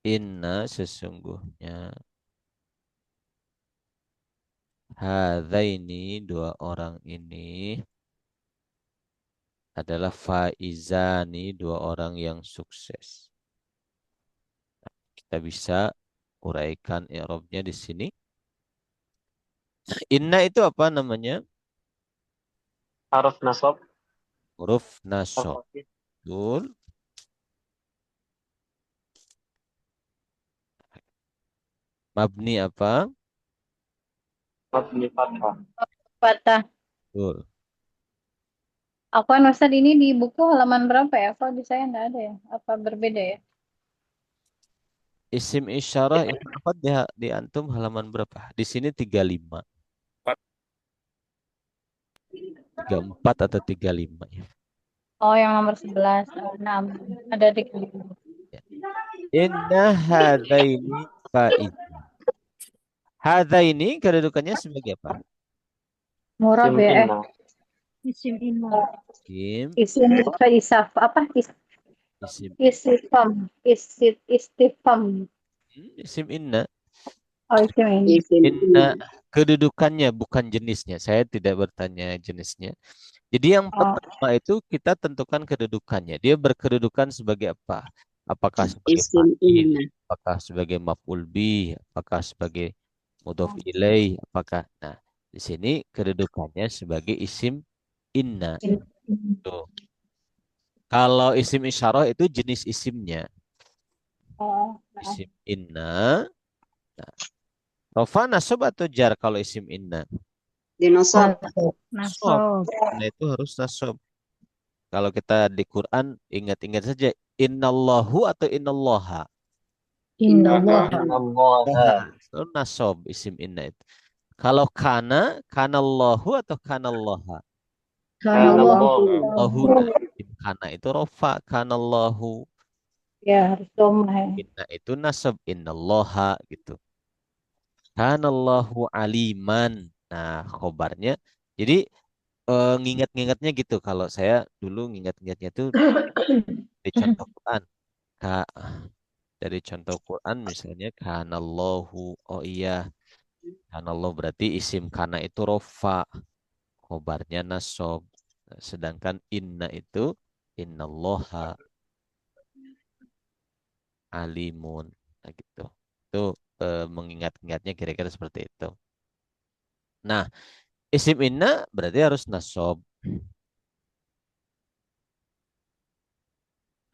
Inna sesungguhnya. Hadzaini dua orang ini adalah faizani dua orang yang sukses. Kita bisa uraikan i'rabnya di sini. Inna itu apa namanya? Haruf nasab. Huruf nasab. Betul. Mabni apa? Mabni fathah. Patah. Betul. Aku kan Ustaz ini di buku halaman berapa ya? Kok di saya nggak ada ya? Apa berbeda ya? Isim isyarah itu apa di antum halaman berapa? Di sini 35. 34 atau 35 ya. Oh, yang nomor 11. Oh, 6. Ada di Ya. Inna hadzaini faiz. Hadzaini kedudukannya sebagai apa? murab Isim ya. inna. Isim inna. Isim, Isim isaf apa? isim, Istifam. Istifam. isim inna. Oh, isim ini. Isim Inna inna. kedudukannya bukan jenisnya. Saya tidak bertanya jenisnya. Jadi yang Oh, pertama itu kita tentukan kedudukannya. Dia berkedudukan sebagai apa? Apakah sebagai Isim fa'il, inna. apakah sebagai maf'ul bih, apakah sebagai mudhof ilaih, apakah. Nah, di sini kedudukannya sebagai isim inna. Tuh. Kalau isim isyarah itu jenis isimnya. oh, Isim inna. Nah, rofa nasab atau jar kalau isim inna? Dinosab. Nasab. Nasab. Inna itu harus nasab. Kalau kita di Quran ingat-ingat saja innallahu atau innallaha. Innallah. Allah. Itu nasab isim inna itu. Kalau kana, kanallahu atau kanallaha. Kanallah. Allahu. Allahu nah, isim kana itu rofa kanallahu. ya harus domah ya. Inna itu nasab innallaha gitu. Kanallahu aliman. Nah, khobarnya. Jadi ngingat-ngingatnya gitu. Kalau saya dulu ngingat-ngingatnya itu di contoh Quran. Ka, dari contoh Quran misalnya kanallahu. Oh iya, kanallahu berarti isim kana itu rofa. Khobarnya nasob. Sedangkan inna itu innallaha alimun. Nah, gitu. Itu mengingat-ingatnya kira-kira seperti itu. Nah, isim inna berarti harus nasob.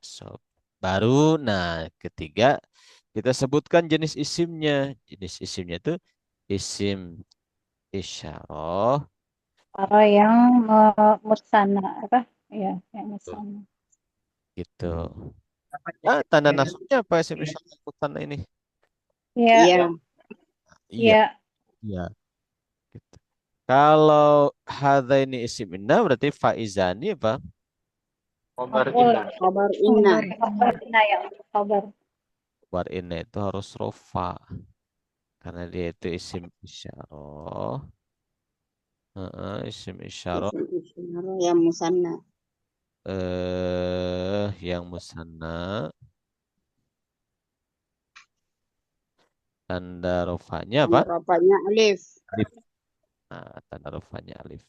Nasob. Baru, nah ketiga kita sebutkan jenis isimnya. Jenis isimnya itu isim isyarah. Para yang musana apa? Ya, yang musana. Gitu. Ah, tanda nasabnya apa isim isyarah ini? Ya, Iya. Iya, ya. iya. Gitu. Kalau hadza ini isim inna berarti faizani apa? Khobar Maf'ul. inna. Kabar inna. Khabar inna ya, khabar. Kabar inna itu harus rofa. Karena dia itu isim isyarah. Isim isyarah Isim isyarah yang musanna. yang musanna tanda rofanya apa? Rafanya alif. Alif. Nah, tanda rofanya alif.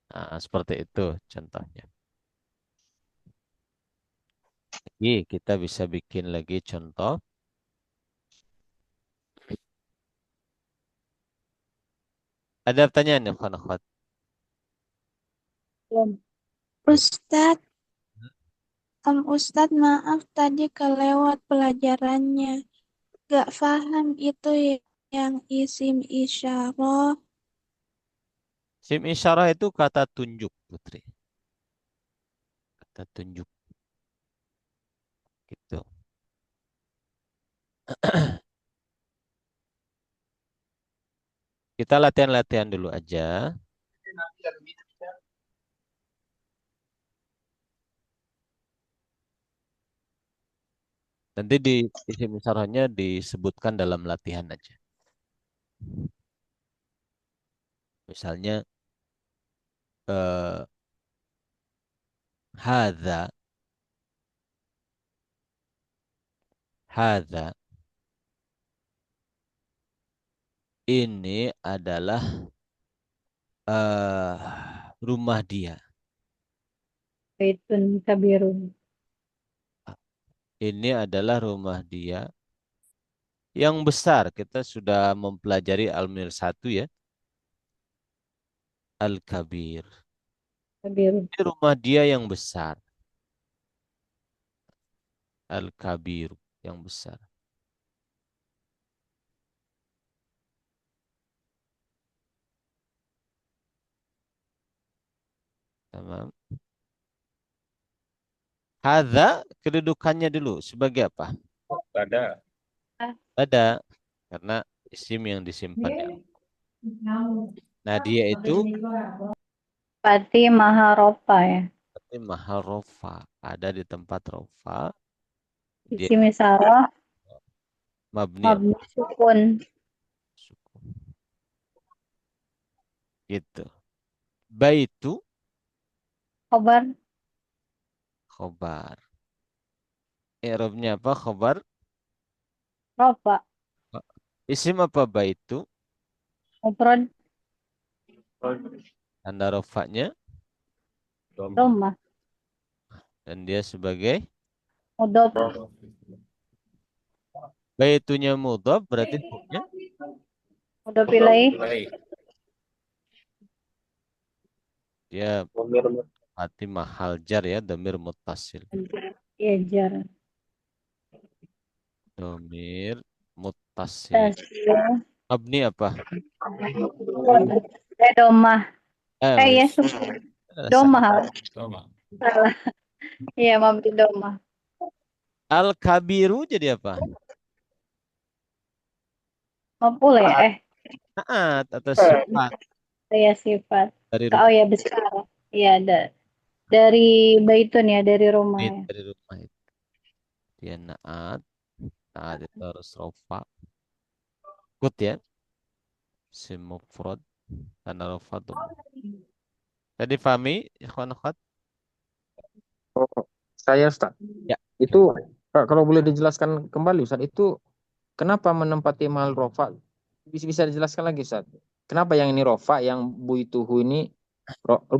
Nah, seperti itu contohnya. Lagi kita bisa bikin lagi contoh. Ada pertanyaan ya, akhwat? Belum. Ustadz, Ustadz maaf tadi kelewat pelajarannya. Gak paham itu yang isim isyarah. Isim isyarah itu kata tunjuk, Putri. Kata tunjuk gitu. Kita latihan-latihan dulu aja. Nanti di isim isyarahnya disebutkan dalam latihan aja. Misalnya eh hadza, hadza ini adalah eh rumah dia. Baitun kabirun. Ini adalah rumah dia yang besar. Kita sudah mempelajari Al-Mir 1 ya. Al-Kabir. Kabirun. Ini rumah dia yang besar. Al-Kabir yang besar. Tamam. Hadza kedudukannya dulu sebagai apa? Ada. Ada. Karena isim yang disimpan di awal. Nah dia itu Pati maharopa ya. berarti mahal rofa. Ada di tempat rofa. Dia Isim isyarah mabni apa? mabni sukun. Sukun. Gitu. Baitu Khobar khobar. I'rabnya apa? Khobar. rofa. Isim apa baitu? Mufrad Tanda rofanya. dhamma. Dan dia sebagai Mudhof baitunya mudhaf berarti hukumnya mudhof ilaih. dia Domir mati mahal jar ya, domir muttasil. Ya jar. Domir muttasil. Tasbih. Mabni apa? Domah. Eh, Ya sukun. Domah. Salah. Iya mabni domah. Al-kabiru jadi apa? Maf'ul ya? Naat atau sifat Ya sifat. dari Oh rumah. ya besar. Iya dari baitun ya, dari rumah ya. Dari rumah itu. Dia naat. Naat itu harus rofa. Kut ya. Sim mufrad. Tanda rofa dhammah. Tadi fahmi, ikhwan akhwat? Oh, saya Ustaz. Ya. Itu kalau boleh dijelaskan kembali Ustaz, itu kenapa menempati mahal rofa? Bisa dijelaskan lagi Ustaz. Kenapa yang ini rofa, yang buituhu ini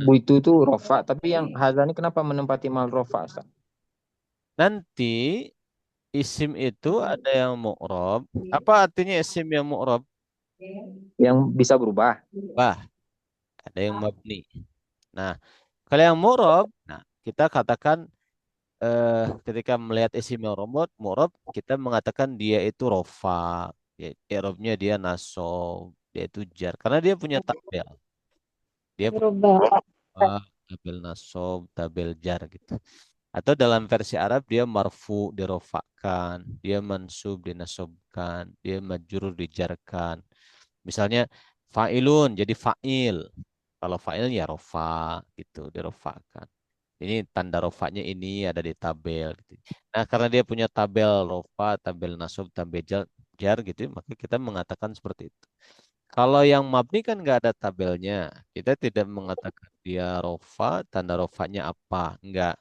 buitu itu rofa, tapi yang hadza ini kenapa menempati mahal rofa Ustaz? Nanti isim itu ada yang mu'rab. Apa artinya isim yang mu'rab? Yang bisa berubah. Bah, ada yang mabni. Nah, kalau yang mu'rab, nah kita katakan ketika melihat isim yang mu'rab, kita mengatakan dia itu rofa. I'rabnya dia nasob, dia itu jar. Karena dia punya tabel. Dia punya Berubah. tabel nasob, tabel jar gitu. Atau dalam versi Arab dia marfu dirofakkan, dia mansub dinasobkan, dia majrur dijarkan. Misalnya fa'ilun jadi fa'il. Kalau fa'il ya rofa gitu, dirofakkan. Ini tanda rofanya ini ada di tabel gitu. Nah, karena dia punya tabel rofa, tabel nasab, tabel jar gitu, maka kita mengatakan seperti itu. Kalau yang mabni kan nggak ada tabelnya. Kita tidak mengatakan dia rofa, tanda rofanya apa. Enggak.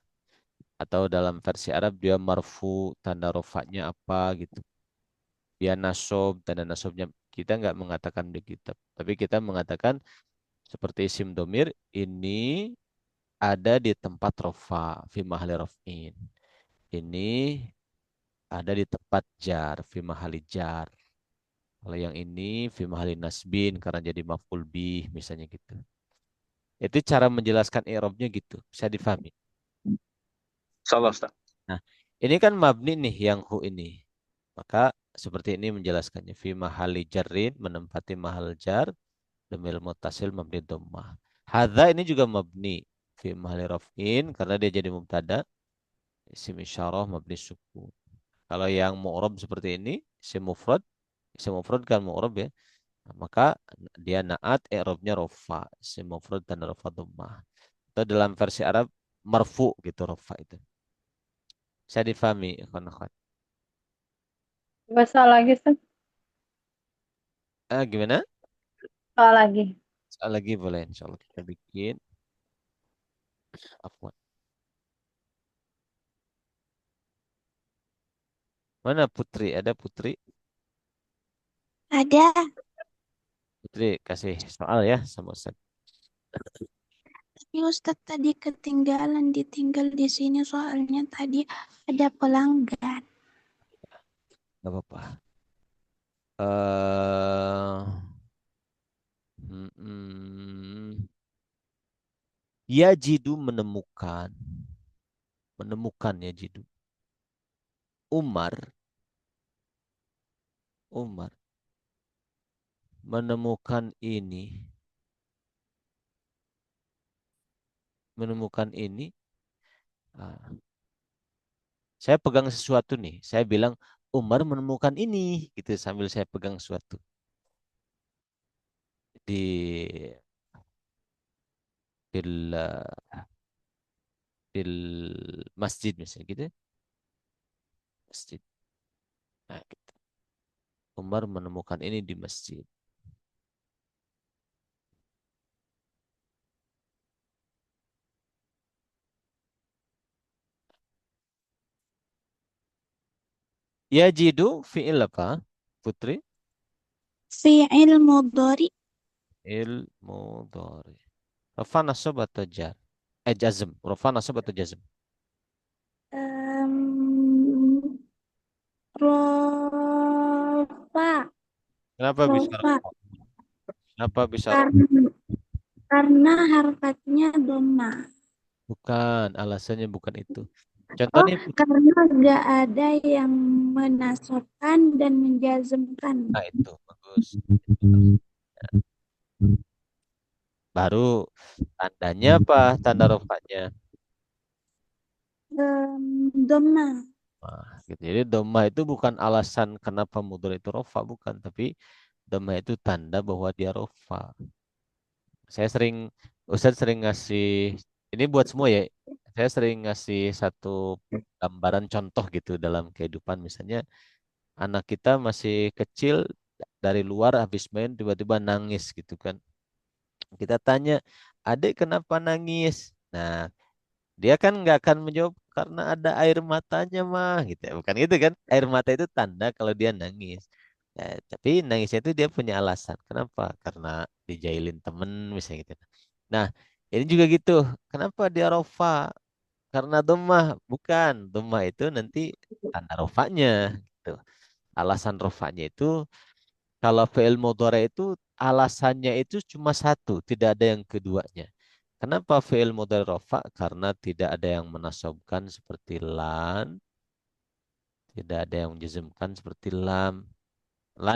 Atau dalam versi Arab dia marfu, tanda rofanya apa gitu. Dia nasob, tanda nasobnya. Kita nggak mengatakan begitu. Tapi kita mengatakan seperti isim domir, ini ada di tempat rofa, fi mahali raf'in. Ini ada di tempat jar, fi mahali jar. Kalau yang ini fi mahali nasbin karena jadi maf'ul bih misalnya gitu. Itu cara menjelaskan i'rabnya gitu. Bisa difahami. Salah, Ustaz. Nah, ini kan mabni nih yang hu ini. Maka seperti ini menjelaskannya. Fi mahali jarrin menempati mahal jar. Domir mutasil mabni dhammah. Hadza ini juga mabni. Fi mahali raf'in karena dia jadi mubtada. Isim isyarah mabni sukun. Kalau yang mu'rab seperti ini, isim mufrad kan mu'rab ya. Maka dia naat i'rabnya rofa, isim mufrad dan rofa dhammah. Atau dalam versi Arab marfu gitu rofa itu. Saya difahami, ikhwan-ikhwan. Bahasa lagi, Ustaz. Gimana? Soal lagi. Soal lagi boleh, insya Allah kita bikin. Afwan. Mana Putri? Ada Putri? Ada. Putri kasih soal ya sama Ustaz. Tapi Ustadz tadi ketinggalan, ditinggal di sini soalnya tadi ada pelanggan. Gak apa-apa. Eh, Yajidu menemukan. Menemukan yajidu. Umar menemukan ini. Menemukan ini. Saya pegang sesuatu nih. Saya bilang Umar menemukan ini. Gitu sambil saya pegang sesuatu. Di Bil, bil masjid misalnya gitu. Masjid. Nah, gitu. Umar menemukan ini di masjid. Yajidu fi'il apa? Putri? Fi'il mudhari. Mudhari. Rafa nasab atau jar? Jazm. Rafa nasab atau jazm? Rofa. Kenapa bisa Rofa. rafa? Kenapa bisa rafa? Karena harkatnya dhamma. Bukan, alasannya bukan itu. Oh, Contohnya Putri. karena nggak ada yang menasabkan dan menjazmkan. Nah, itu bagus. Baru tandanya apa? Tanda rofanya. Dhamma. Nah, gitu. Jadi dhamma itu bukan alasan kenapa mudhari itu rofa, bukan. Tapi dhamma itu tanda bahwa dia rofa. Ustaz sering ngasih, ini buat semua ya. Saya sering ngasih satu gambaran contoh gitu dalam kehidupan. Misalnya anak kita masih kecil dari luar habis main tiba-tiba nangis gitu kan. Kita tanya, adik kenapa nangis? Nah, dia kan nggak akan menjawab karena ada air matanya mah gitu ya. Bukan gitu kan? Air mata itu tanda kalau dia nangis. Ya, tapi nangisnya itu dia punya alasan. Kenapa? Karena dijailin temen misalnya gitu. Nah, ini juga gitu. Kenapa dia rofa? Karena domah. Bukan. Domah itu nanti tanda rofanya. Gitu. Alasan rofanya itu kalau fi'il mudhari itu alasannya itu cuma satu, tidak ada yang keduanya. Kenapa fi'il mudhari rofa? Karena tidak ada yang menasabkan seperti lan, tidak ada yang menjazmkan seperti lan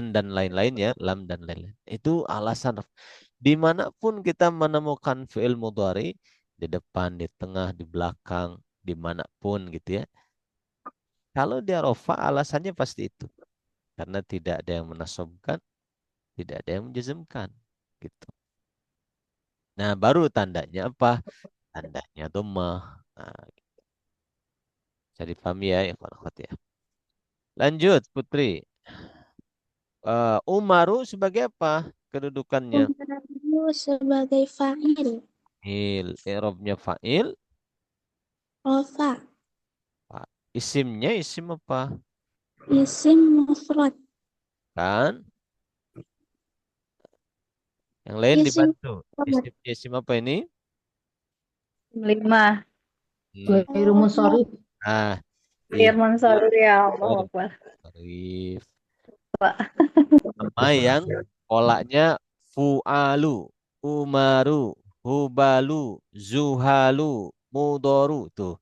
dan lain-lain ya, lam dan lain-lain. Itu alasan. Dimanapun kita menemukan fi'il mudhari, di depan, di tengah, di belakang, dimanapun gitu ya. Kalau dia rofa, alasannya pasti itu. Karena tidak ada yang menasabkan, tidak ada yang menjazmkan. Gitu. Nah, baru tandanya apa? Tandanya dhammah. Nah, jadi paham ya, ikhwan akhwat ya. Lanjut, Putri. Umaru sebagai apa kedudukannya? Umaru sebagai fa'il. I'rabnya fa'il. Rofa. Isimnya isim apa? Isim mufrad. Kan? Yang lain Isim dibantu. mufrad. Isim apa ini? 5. Ghairu munsharif. Nah, Firman Sorry ya Allah Akbar. Arif. Nama yang polanya fu'alu, umaru, hubalu, zuhalu, mudoru. Tuh.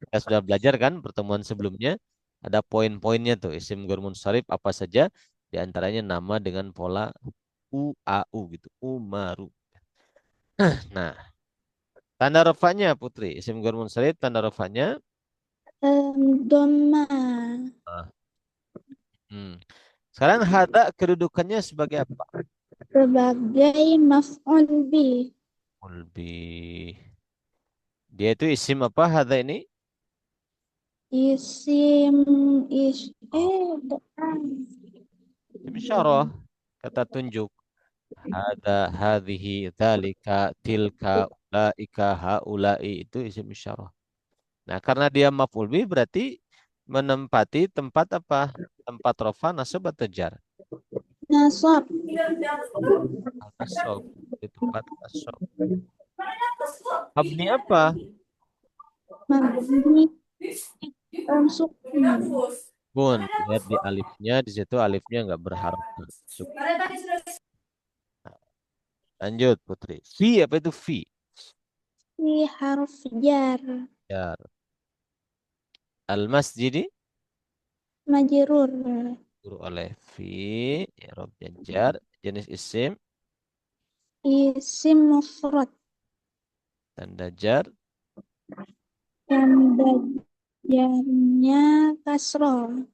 Kita sudah belajar kan pertemuan sebelumnya, ada poin-poinnya tuh isim ghair munsharif apa saja, di antaranya nama dengan pola u gitu, umaru. Nah, tanda rafanya Putri, isim ghair munsharif tanda rafanya Doma ah, hmm. Sekarang hada kedudukannya sebagai apa? sebagai maf'ul bih. Lebih dia itu isim apa hada ini? Isim is Oh, depan. isim isyarah, kata tunjuk. Hada, hadhihi, dzalika, tilka, ulaika, haulai itu isim isyarah. Nah, karena dia maf'ul bih berarti menempati tempat apa? Tempat rofa, nasab atau jar? Nasab. Nasab. Di tempat nasab. Mabni apa? Mabni sukun. Bun. Lihat di alifnya, di situ alifnya nggak berharap masuk. Lanjut, Putri. Fi apa itu fi? Fi harf jar. Jar. Al-masjidi Majrur. guru oleh fi, i'rab jar, jenis isim, Isim mufrad. tanda jar, Tanda jarnya kasroh.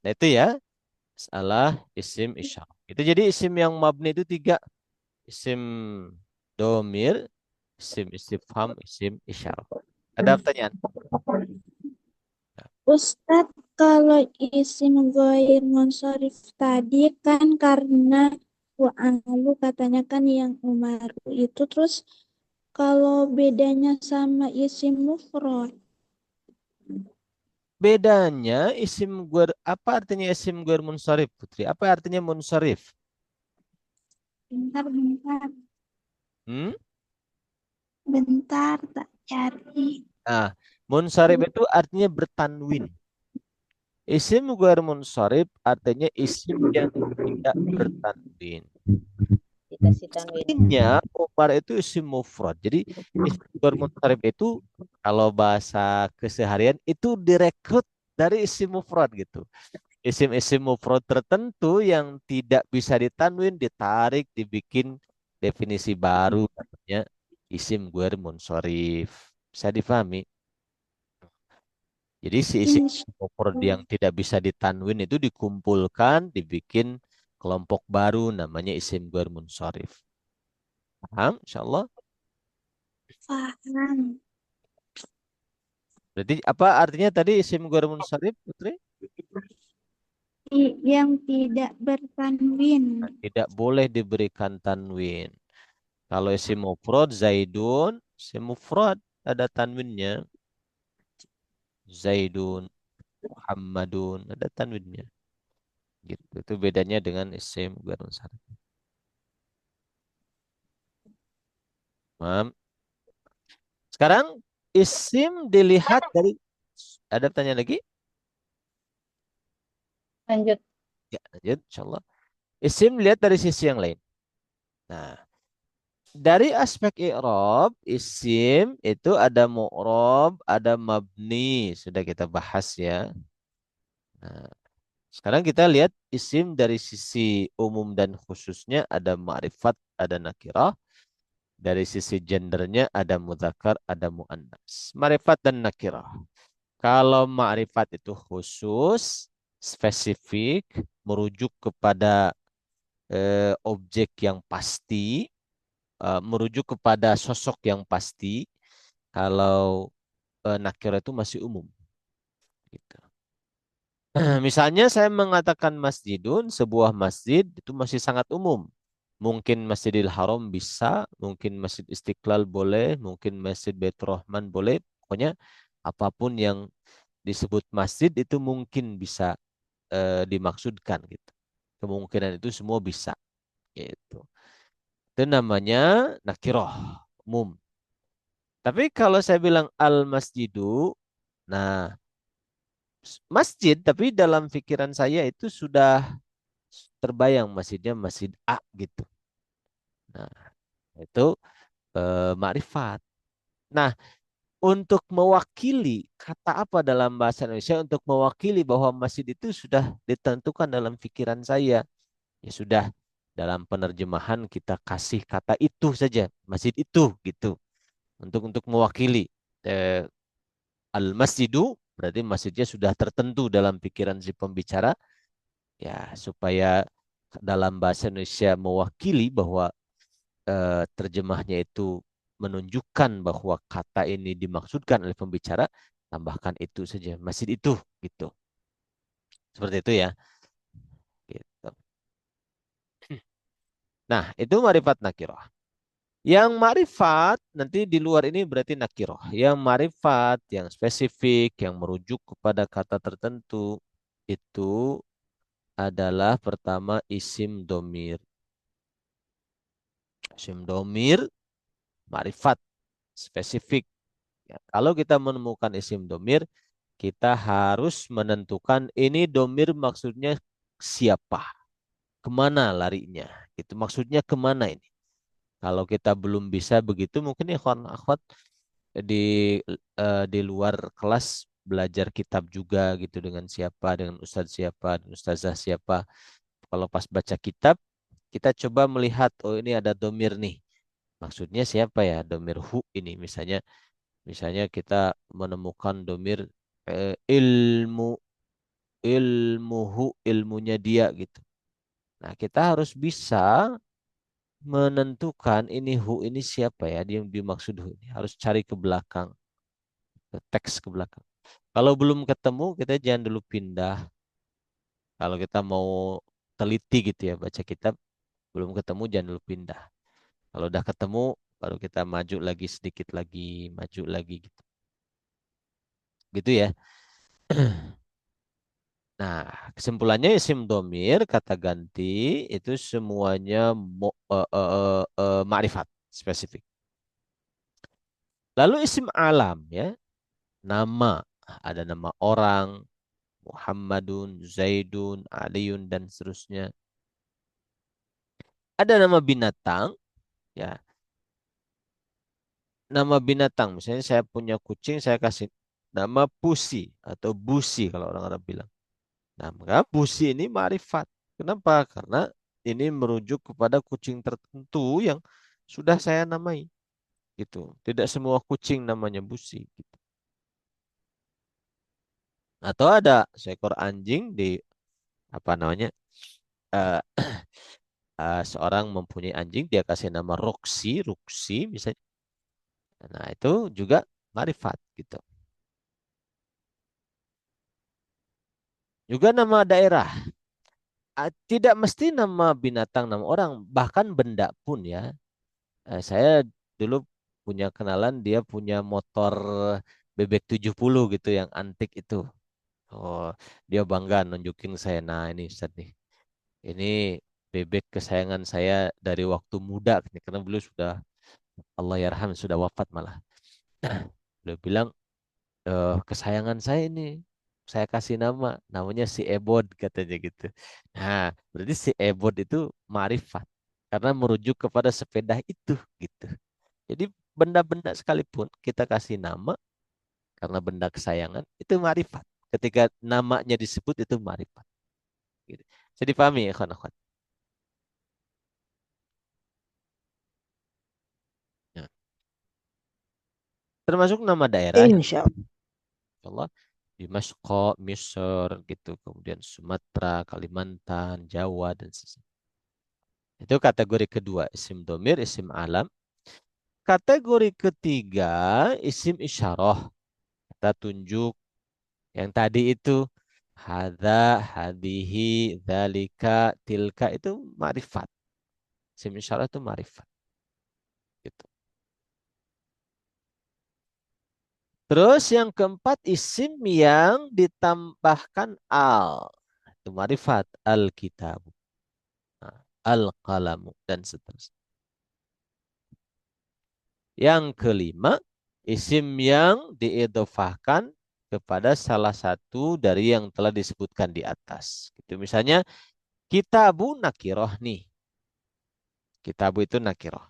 nah itu ya, salah isim isyarah. Itu jadi isim yang mabni itu tiga. Isim domir, isim istifham, isim isyarah. Ada pertanyaan? Ustadz, kalau isim ghair munsharif tadi kan karena wa'alu katanya kan yang umaru itu terus kalau bedanya sama isim mufrad. Bedanya isim guer, apa artinya isim guer munsharif, Putri? Apa artinya munsharif? Bentar, bentar, Hmm? bentar tak cari. Nah, munsharif itu artinya bertanwin. Isim guer munsharif artinya isim yang tidak bertanwin. Dikasih tanwin. Artinya Umar itu isim mufrad. Jadi isim guer munsharif itu kalau bahasa keseharian itu direkrut dari isim mufrad gitu. Isim-isim mufrad tertentu yang tidak bisa ditanwin, ditarik, dibikin definisi baru namanya isim guer munsharif. Bisa difahami? Jadi si isim Insya mufrad yang tidak bisa ditanwin itu dikumpulkan, dibikin kelompok baru namanya isim guer munsharif. Paham? Insyaallah. paham. Berarti apa artinya tadi isim guer munsharif, Putri? Yang tidak bertanwin. Tidak boleh diberikan tanwin. Kalau isim mufrad Zaidun, isim mufrad ada tanwinnya. Zaidun, Muhammadun, ada tanwinnya. Gitu. Itu bedanya dengan isim guer munsharif. Paham? Sekarang isim dilihat dari ada pertanyaan lagi? Lanjut. Ya, lanjut insyaallah. Isim lihat dari sisi yang lain. Nah, dari aspek i'rab, isim itu ada mu'rab, ada mabni, sudah kita bahas ya. Nah, sekarang kita lihat isim dari sisi umum dan khususnya ada ma'rifat, ada nakirah. Dari sisi gendernya ada mudzakkar, ada muannas. Ma'rifat dan nakirah. Kalau ma'rifat itu khusus, spesifik, merujuk kepada objek yang pasti, merujuk kepada sosok yang pasti. Kalau nakirah itu masih umum. Gitu. Misalnya saya mengatakan masjidun, sebuah masjid itu masih sangat umum. Mungkin Masjidil Haram bisa, mungkin Masjid Istiqlal boleh, mungkin Masjid Baitur Rahman boleh. Pokoknya apapun yang disebut masjid itu mungkin bisa dimaksudkan gitu. Kemungkinan itu semua bisa gitu. Itu namanya nakiroh umum. Tapi kalau saya bilang al masjidu, nah masjid tapi dalam pikiran saya itu sudah terbayang masjidnya masjid A gitu. Nah, itu makrifat. Nah, untuk mewakili kata apa dalam bahasa Indonesia untuk mewakili bahwa masjid itu sudah ditentukan dalam pikiran saya. Ya sudah, dalam penerjemahan kita kasih kata itu saja, masjid itu gitu. Untuk mewakili al-masjidu berarti masjidnya sudah tertentu dalam pikiran si pembicara ya supaya dalam bahasa Indonesia mewakili bahwa terjemahnya itu menunjukkan bahwa kata ini dimaksudkan oleh pembicara, tambahkan itu saja, masjid itu gitu. Seperti itu ya. Gitu. Nah, itu marifat nakirah. Yang marifat nanti di luar ini berarti nakirah. Yang marifat, yang spesifik, yang merujuk kepada kata tertentu itu adalah pertama isim domir. Isim domir, marifat, spesifik. Ya, kalau kita menemukan isim domir, kita harus menentukan ini domir maksudnya siapa, kemana larinya. Itu maksudnya kemana ini. Kalau kita belum bisa begitu, mungkin ya kawan akhwat di di luar kelas belajar kitab juga gitu dengan siapa, dengan ustadz siapa, dan ustazah siapa. Kalau pas baca kitab, kita coba melihat, oh ini ada domir nih. Maksudnya siapa ya domir hu ini misalnya kita menemukan domir ilmu ilmuhu ilmunya dia gitu. Nah kita harus bisa menentukan ini hu ini siapa ya dia yang dimaksud hu ini harus cari ke belakang ke teks ke belakang. Kalau belum ketemu kita jangan dulu pindah. Kalau kita mau teliti gitu ya baca kitab belum ketemu jangan dulu pindah. Kalau udah ketemu baru kita maju lagi sedikit lagi maju lagi gitu. Gitu ya. Nah, kesimpulannya isim domir, kata ganti, itu semuanya ma'rifat, spesifik. Lalu isim alam, ya, nama. Ada nama orang, Muhammadun, Zaidun, Aliun, dan seterusnya. Ada nama binatang, ya. Nama binatang, misalnya saya punya kucing, saya kasih nama Pusi atau Busi kalau orang Arab bilang. Nah, maka busi ini ma'rifat. Kenapa? Karena ini merujuk kepada kucing tertentu yang sudah saya namai. Gitu. Tidak semua kucing namanya busi. Gitu. Atau ada seekor anjing di apa namanya? eh, seorang mempunyai anjing, dia kasih nama Roxy, Ruxy misalnya. Nah, itu juga ma'rifat gitu. Juga nama daerah. Tidak mesti nama binatang, nama orang, bahkan benda pun ya. Saya dulu punya kenalan dia punya motor bebek 70 gitu yang antik itu. Oh, dia bangga nunjukin saya. Nah, ini Ustaz nih. Ini bebek kesayangan saya dari waktu muda karena beliau sudah Allah yarham sudah wafat malah. Beliau bilang kesayangan saya ini saya kasih namanya si Ebod katanya gitu. Nah, berarti si Ebod itu ma'rifat karena merujuk kepada sepeda itu gitu. Jadi benda-benda sekalipun kita kasih nama karena benda kesayangan itu ma'rifat. Ketika namanya disebut itu ma'rifat. Gitu. Jadi dipahami ya kawan-kawan. Ya. Termasuk nama daerah. Insya Allah Dimashq, Misr gitu, kemudian Sumatera, Kalimantan, Jawa dan sebagainya. Itu kategori kedua, isim domir, isim alam. Kategori ketiga, isim isyarah. Kita tunjuk yang tadi itu hadza, hadihi, dzalika, tilka itu ma'rifat. Isim isyarah itu ma'rifat. Gitu. Terus yang keempat isim yang ditambahkan al. Itu ma'rifat al-kitab, al-qalamu dan seterusnya. Yang kelima isim yang diidhofahkan kepada salah satu dari yang telah disebutkan di atas. Itu misalnya kitabu nakiroh nih. Kitabu itu nakiroh.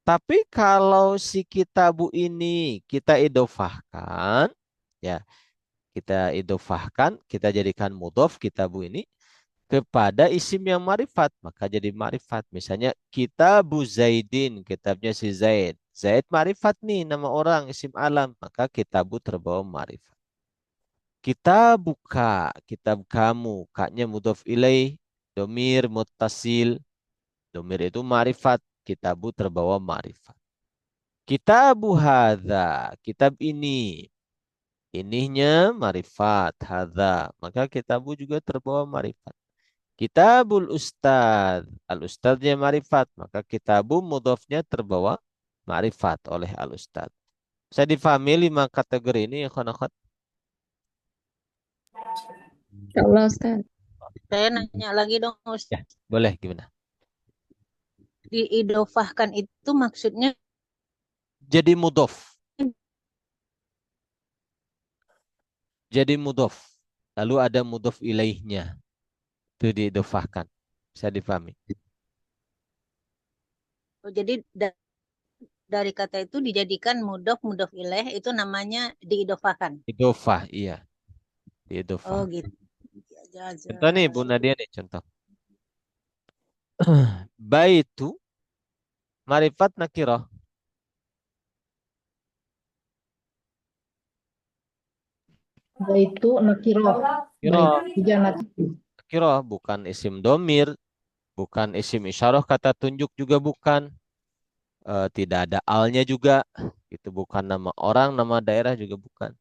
Tapi kalau si kitabu ini kita idofahkan, ya kita jadikan mudhof kitabu ini kepada isim yang marifat, maka jadi marifat. Misalnya kitabu Zaidin, kitabnya si Zaid. Zaid marifat nih, nama orang, isim alam, maka kitabu terbawa marifat. Kitabuka, kitab kamu, kaknya mudhof ilaih, domir muttasil, domir itu marifat, kitabu terbawa marifat. Kitabu hadza, kitab ini. Inihnya marifat, hadza. Maka kitabu juga terbawa marifat. Kitabul ustad. Al-ustadznya marifat. Maka kitabu mudhofnya terbawa marifat oleh al-ustad. Bisa difahami 5 kategori ini ya akhwat? Allah Ustaz. Saya nanya lagi dong, Ya, boleh gimana? diidofahkan itu maksudnya Jadi mudhof. Jadi mudhof. Lalu ada mudhof ilaihnya. Itu diidofahkan. Bisa difahami. jadi dari kata itu dijadikan mudhof ilaih itu namanya diidofahkan. Idofah, iya. Oh Diidofah. gitu. Contoh nih Bu Nadia nih contoh. Baitu marifat nakirah. Itu nakiroh. Nakirah. Baik, tiga nakir. Nakirah bukan isim domir, bukan isim isyarah kata tunjuk juga bukan. Tidak ada alnya juga. Itu bukan nama orang, nama daerah juga bukan.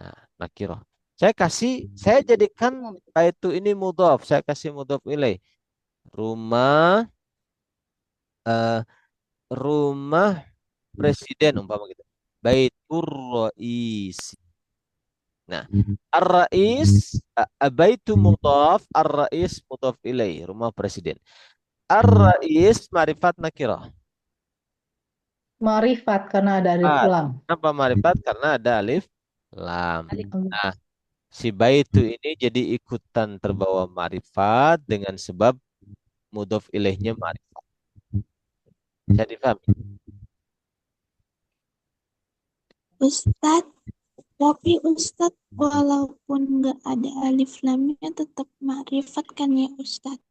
Nah, nakirah. Saya jadikan baitu ini mudhof. Saya kasih mudhof ilaih. Rumah, eh, rumah presiden umpama gitu. Baitur Rais. Nah, ar-rais baitu mudhaf, ar-rais mudhaf ilaih, rumah presiden. Ar-rais marifat nakirah. Marifat karena ada alif lam. Kenapa marifat? Karena ada alif lam. Nah, si baitu ini jadi ikutan terbawa marifat dengan sebab mudhaf ilaihnya marifat. Bisa difahami? Ustadz, tapi Ustadz walaupun nggak ada alif lamnya tetap makrifat kan ya Ustadz?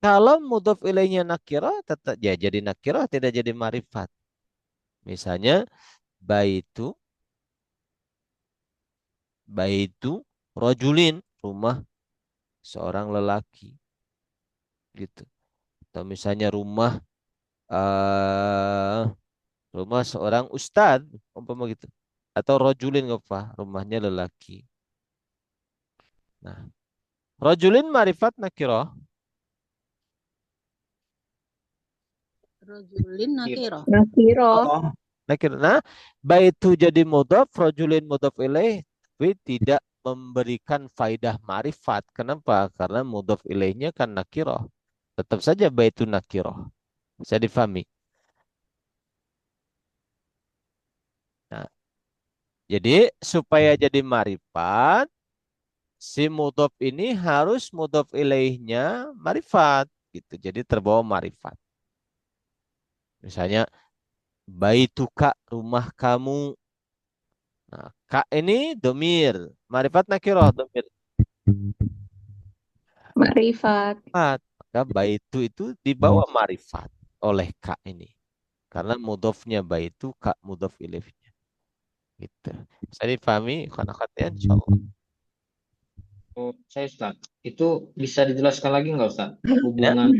Kalau mudhaf ilaihnya nakirah tetap ya jadi nakirah, tidak jadi marifat. Misalnya baitu rojulin, rumah seorang lelaki gitu. Atau misalnya eh rumah seorang ustadz umpama gitu. Atau rojulin nggak apa, rumahnya lelaki. Nah, rojulin marifat nakirah. Rojulin nakirah. Nakiroh. Nakirah. Nah, baitu jadi mudhaf, rojulin mudhaf ilaih, tapi tidak memberikan faidah marifat. Kenapa? Karena mudhaf ilaihnya kan nakirah. Tetap saja baitu nakirah. Bisa difahami? Nah, jadi supaya jadi marifat, si mudhaf ini harus mudhaf ilaihnya marifat gitu. Jadi terbawa marifat. Misalnya baituka, rumah kamu. Nah, kak ini domir, marifat nakirah domir. Marifat. Maka baitu itu dibawa marifat oleh kak ini. Karena mudhofnya baitu, kak mudhof ilaihnya. Gitu. Bisa dipahami? Khana-khana insyaallah. Oh, saya Ustaz, itu bisa dijelaskan lagi nggak Ustaz? Ya. Hubungan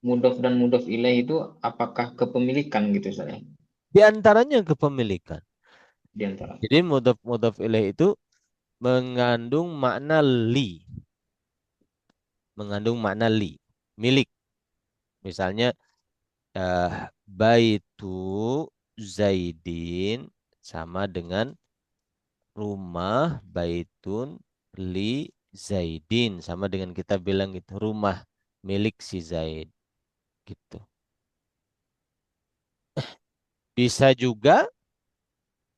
mudhof dan mudhof ilaih itu apakah kepemilikan gitu saya Di antaranya kepemilikan. di antara? Jadi mudhof ilaih itu mengandung makna li. Mengandung makna li. Milik. Misalnya baitu Zaidin sama dengan rumah baitun li Zaidin. Sama dengan kita bilang gitu. Rumah milik si Zaid. Gitu. Bisa juga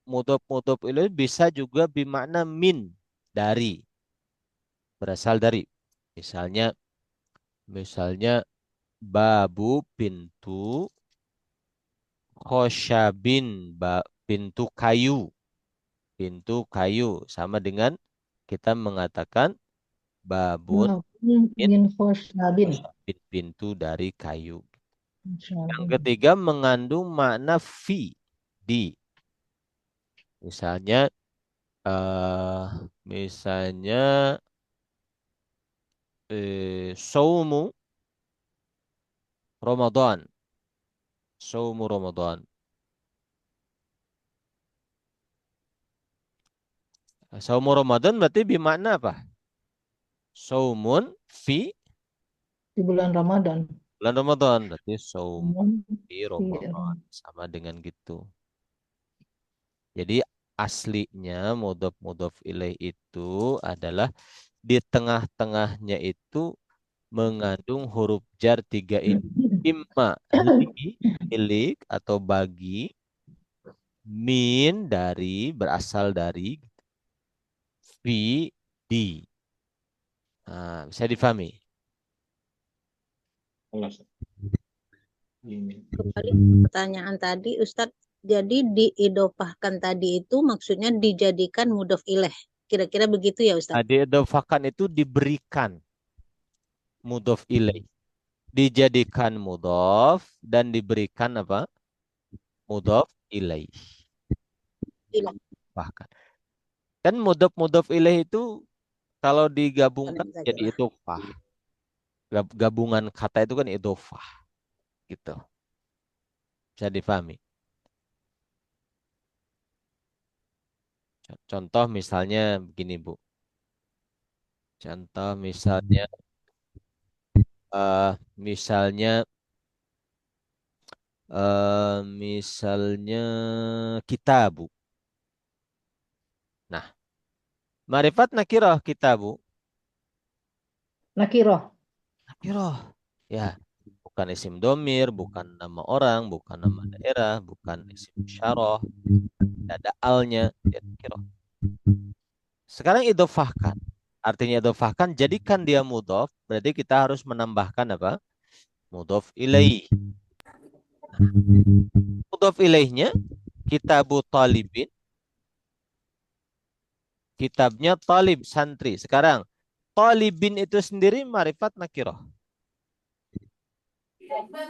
mudhof ilaih bisa juga bermakna min, dari, berasal dari. Misalnya Babu pintu, khosyabin pintu kayu. Pintu kayu sama dengan kita mengatakan babun Min khoshabin. pintu dari kayu. Yang Khoshabin. ketiga mengandung makna fi, di. Misalnya saumu Ramadan. Saumu Ramadan. Saumu Ramadan berarti bermakna apa? Saumun fi Di bulan Ramadan. bulan Ramadan. Berarti saum fi Iya. Ramadan. Sama dengan gitu. Jadi aslinya mudhof ilaih itu adalah di tengah-tengahnya itu mengandung huruf jar 3 ini. Imma li, milik atau bagi, min dari, berasal dari, fi, di. Nah, bisa difahami? Kembali ke pertanyaan tadi, Ustadz. Jadi diidofahkan tadi itu maksudnya dijadikan mudhof ilaih. Kira-kira begitu ya, Ustadz? Diidofahkan itu diberikan mudhof ilaih. Dijadikan mudhof dan diberikan apa? Mudhof ilaih. Ilaih. Bahkan. Kan mudhof ilaih itu kalau digabungkan jadi idofah. Gabungan kata itu kan idofah. Gitu. Bisa difahami. Contoh misalnya begini, Bu. Contoh misalnya misalnya kitabu. Nah, ma'rifat nakirah kitabu. Nakiroh. Nakirah. Ya, bukan isim domir, bukan nama orang, bukan nama daerah, bukan isim syarah. Tidak ada alnya. Ya, nakirah. Sekarang idofahkan. Artinya idofahkan, jadikan dia mudhof. Berarti kita harus menambahkan apa? Mudhof ilaih. Mudhof ilaihnya kitabu talibin. Kitabnya talib, santri. Sekarang, talibin itu sendiri ma'rifat nakirah.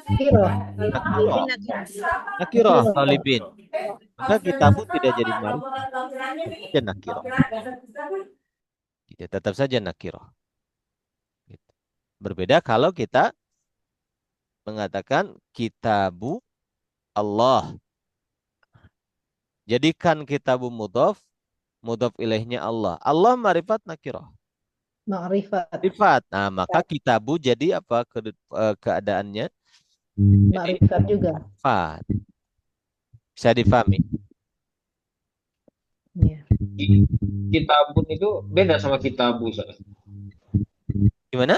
Nakiroh. Nakirah, talibin. Maka kitabu tidak jadi ma'rifat. Jadi nakirah. Tetap saja nakirah. Berbeda kalau kita mengatakan kitabu Allah. Jadikan kitabu mudhof ilaihnya Allah. Allah ma'rifat nakirah. Ma'rifat. Ma'rifat. Nah, maka kitabu jadi apa keadaannya? Ma'rifat juga. Ma'rifat. Bisa difahami? Iya. Kitabun itu beda sama kitabu, Ustaz. Gimana?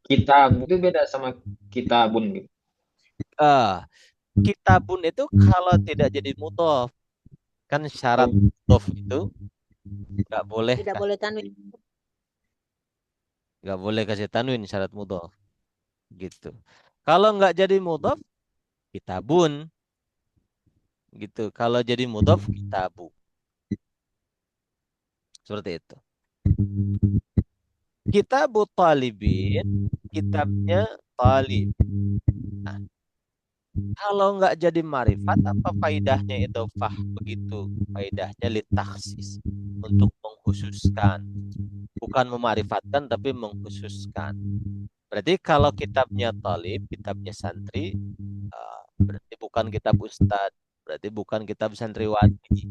Kitab itu beda sama kitabun gitu. Kitabun itu kalau tidak jadi mudhof, kan syarat mudhof itu nggak boleh Tidak boleh tanwin. nggak boleh kasih tanwin syarat mudhof gitu. Kalau nggak jadi mudhof kitabun gitu. Kalau jadi mudhof kitabu. Seperti itu. Kitabu talibin, kitabnya talib. Nah, kalau nggak jadi ma'rifat, apa faidahnya idofah begitu? Faidahnya litaksis, untuk mengkhususkan. Bukan memarifatkan, tapi mengkhususkan. Berarti kalau kitabnya talib, kitabnya santri, berarti bukan kitab ustadz, berarti bukan kitab santriwati.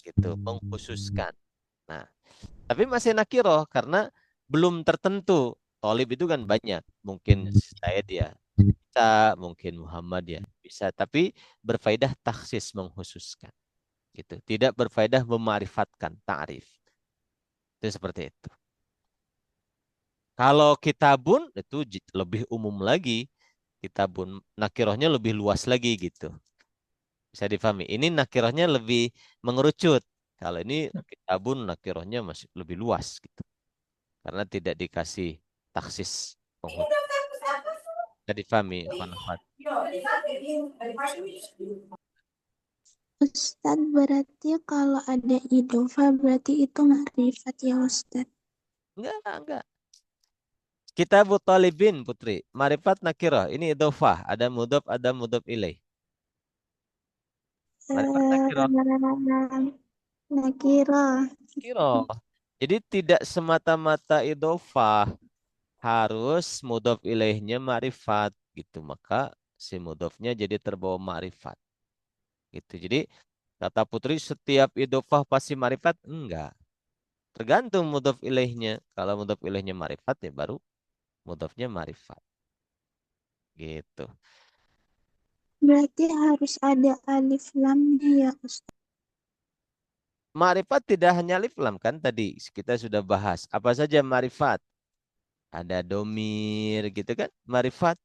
Gitu, mengkhususkan. Nah, tapi masih nakiroh karena belum tertentu. Talib itu kan banyak. Mungkin saya dia bisa, mungkin Muhammad ya bisa, tapi berfaedah taksis, mengkhususkan. Gitu. Tidak berfaedah memarifatkan, ta'rif. Itu seperti itu. Kalau kitabun itu lebih umum lagi. Kitabun nakirohnya lebih luas lagi gitu. Bisa difahami. Ini nakirohnya lebih mengerucut. Kalau ini kitabun nakirohnya masih lebih luas gitu. Karena tidak dikasih taksis. Bisa difahami, ikhwan akhwat. Ustadz, berarti kalau ada idhofah berarti itu makrifat ya Ustadz. Enggak. Kitabut Talibin, Putri. Marifat nakirah. Ini idhofah. Ada mudhof, ada mudhof ilaih. Marifat nakirah. Nakirah. Nakirah. Jadi tidak semata-mata idhofah. Harus mudhof ilaihnya ma'rifat. Gitu. Maka si mudhofnya jadi terbawa ma'rifat. Gitu. Jadi kata Putri setiap idhofah pasti ma'rifat? Enggak. Tergantung mudhof ilaihnya. Kalau mudhof ilaihnya ma'rifat ya baru mudhofnya ma'rifat. Gitu. Berarti harus ada alif lamnya ya Ustadz. Ma'rifat tidak hanya alif lam kan tadi kita sudah bahas. Apa saja ma'rifat? Ada domir gitu kan? Ma'rifat.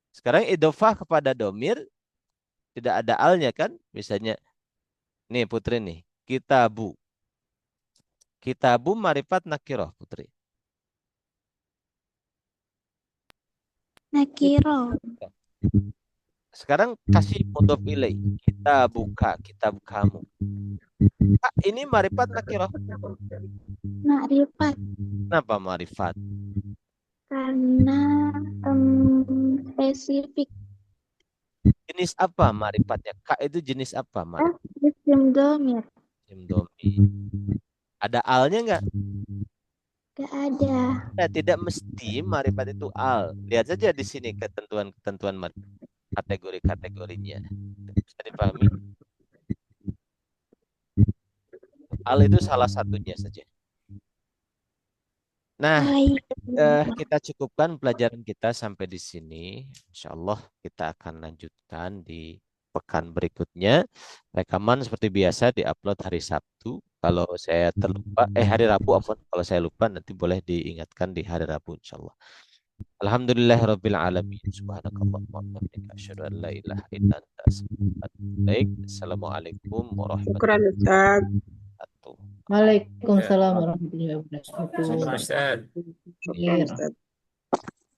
Sekarang idhofah kepada domir tidak ada alnya kan? Misalnya nih Putri nih. Kitabu. Kitabu ma'rifat nakirah Putri. Nakirah. Sekarang kasih mudhof ilaih. Kita buka kitab kamu. Kak, ini ma'rifat nakirah. Makrifat. Kenapa ma'rifat? Karena spesifik. Jenis apa ma'rifatnya? Kak itu jenis apa ma'rifat? Isim domir. Isim domir. Ada alnya enggak? Gak ada. Nah, tidak mesti ma'rifat itu al. Lihat saja di sini ketentuan-ketentuan kategori-kategorinya. Bisa dipahami? Al itu salah satunya saja. Nah, Baik. kita cukupkan pelajaran kita sampai di sini. Insya Allah kita akan lanjutkan di pekan berikutnya. Rekaman seperti biasa diupload hari Sabtu. Kalau saya terlupa, hari Rabu, afwan. Kalau saya lupa nanti boleh diingatkan di hari Rabu insya Allah. Alhamdulillahirabbil alamin. Subhanakallahumma wa bihamdika asyhadu an la ilaha illa anta astaghfiruka wa atubu ilaik. Assalamualaikum warahmatullahi Syukran Ustaz. wabarakatuh. Waalaikumsalam warahmatullahi wabarakatuh. Syukur Ustaz. Syukran Ustaz.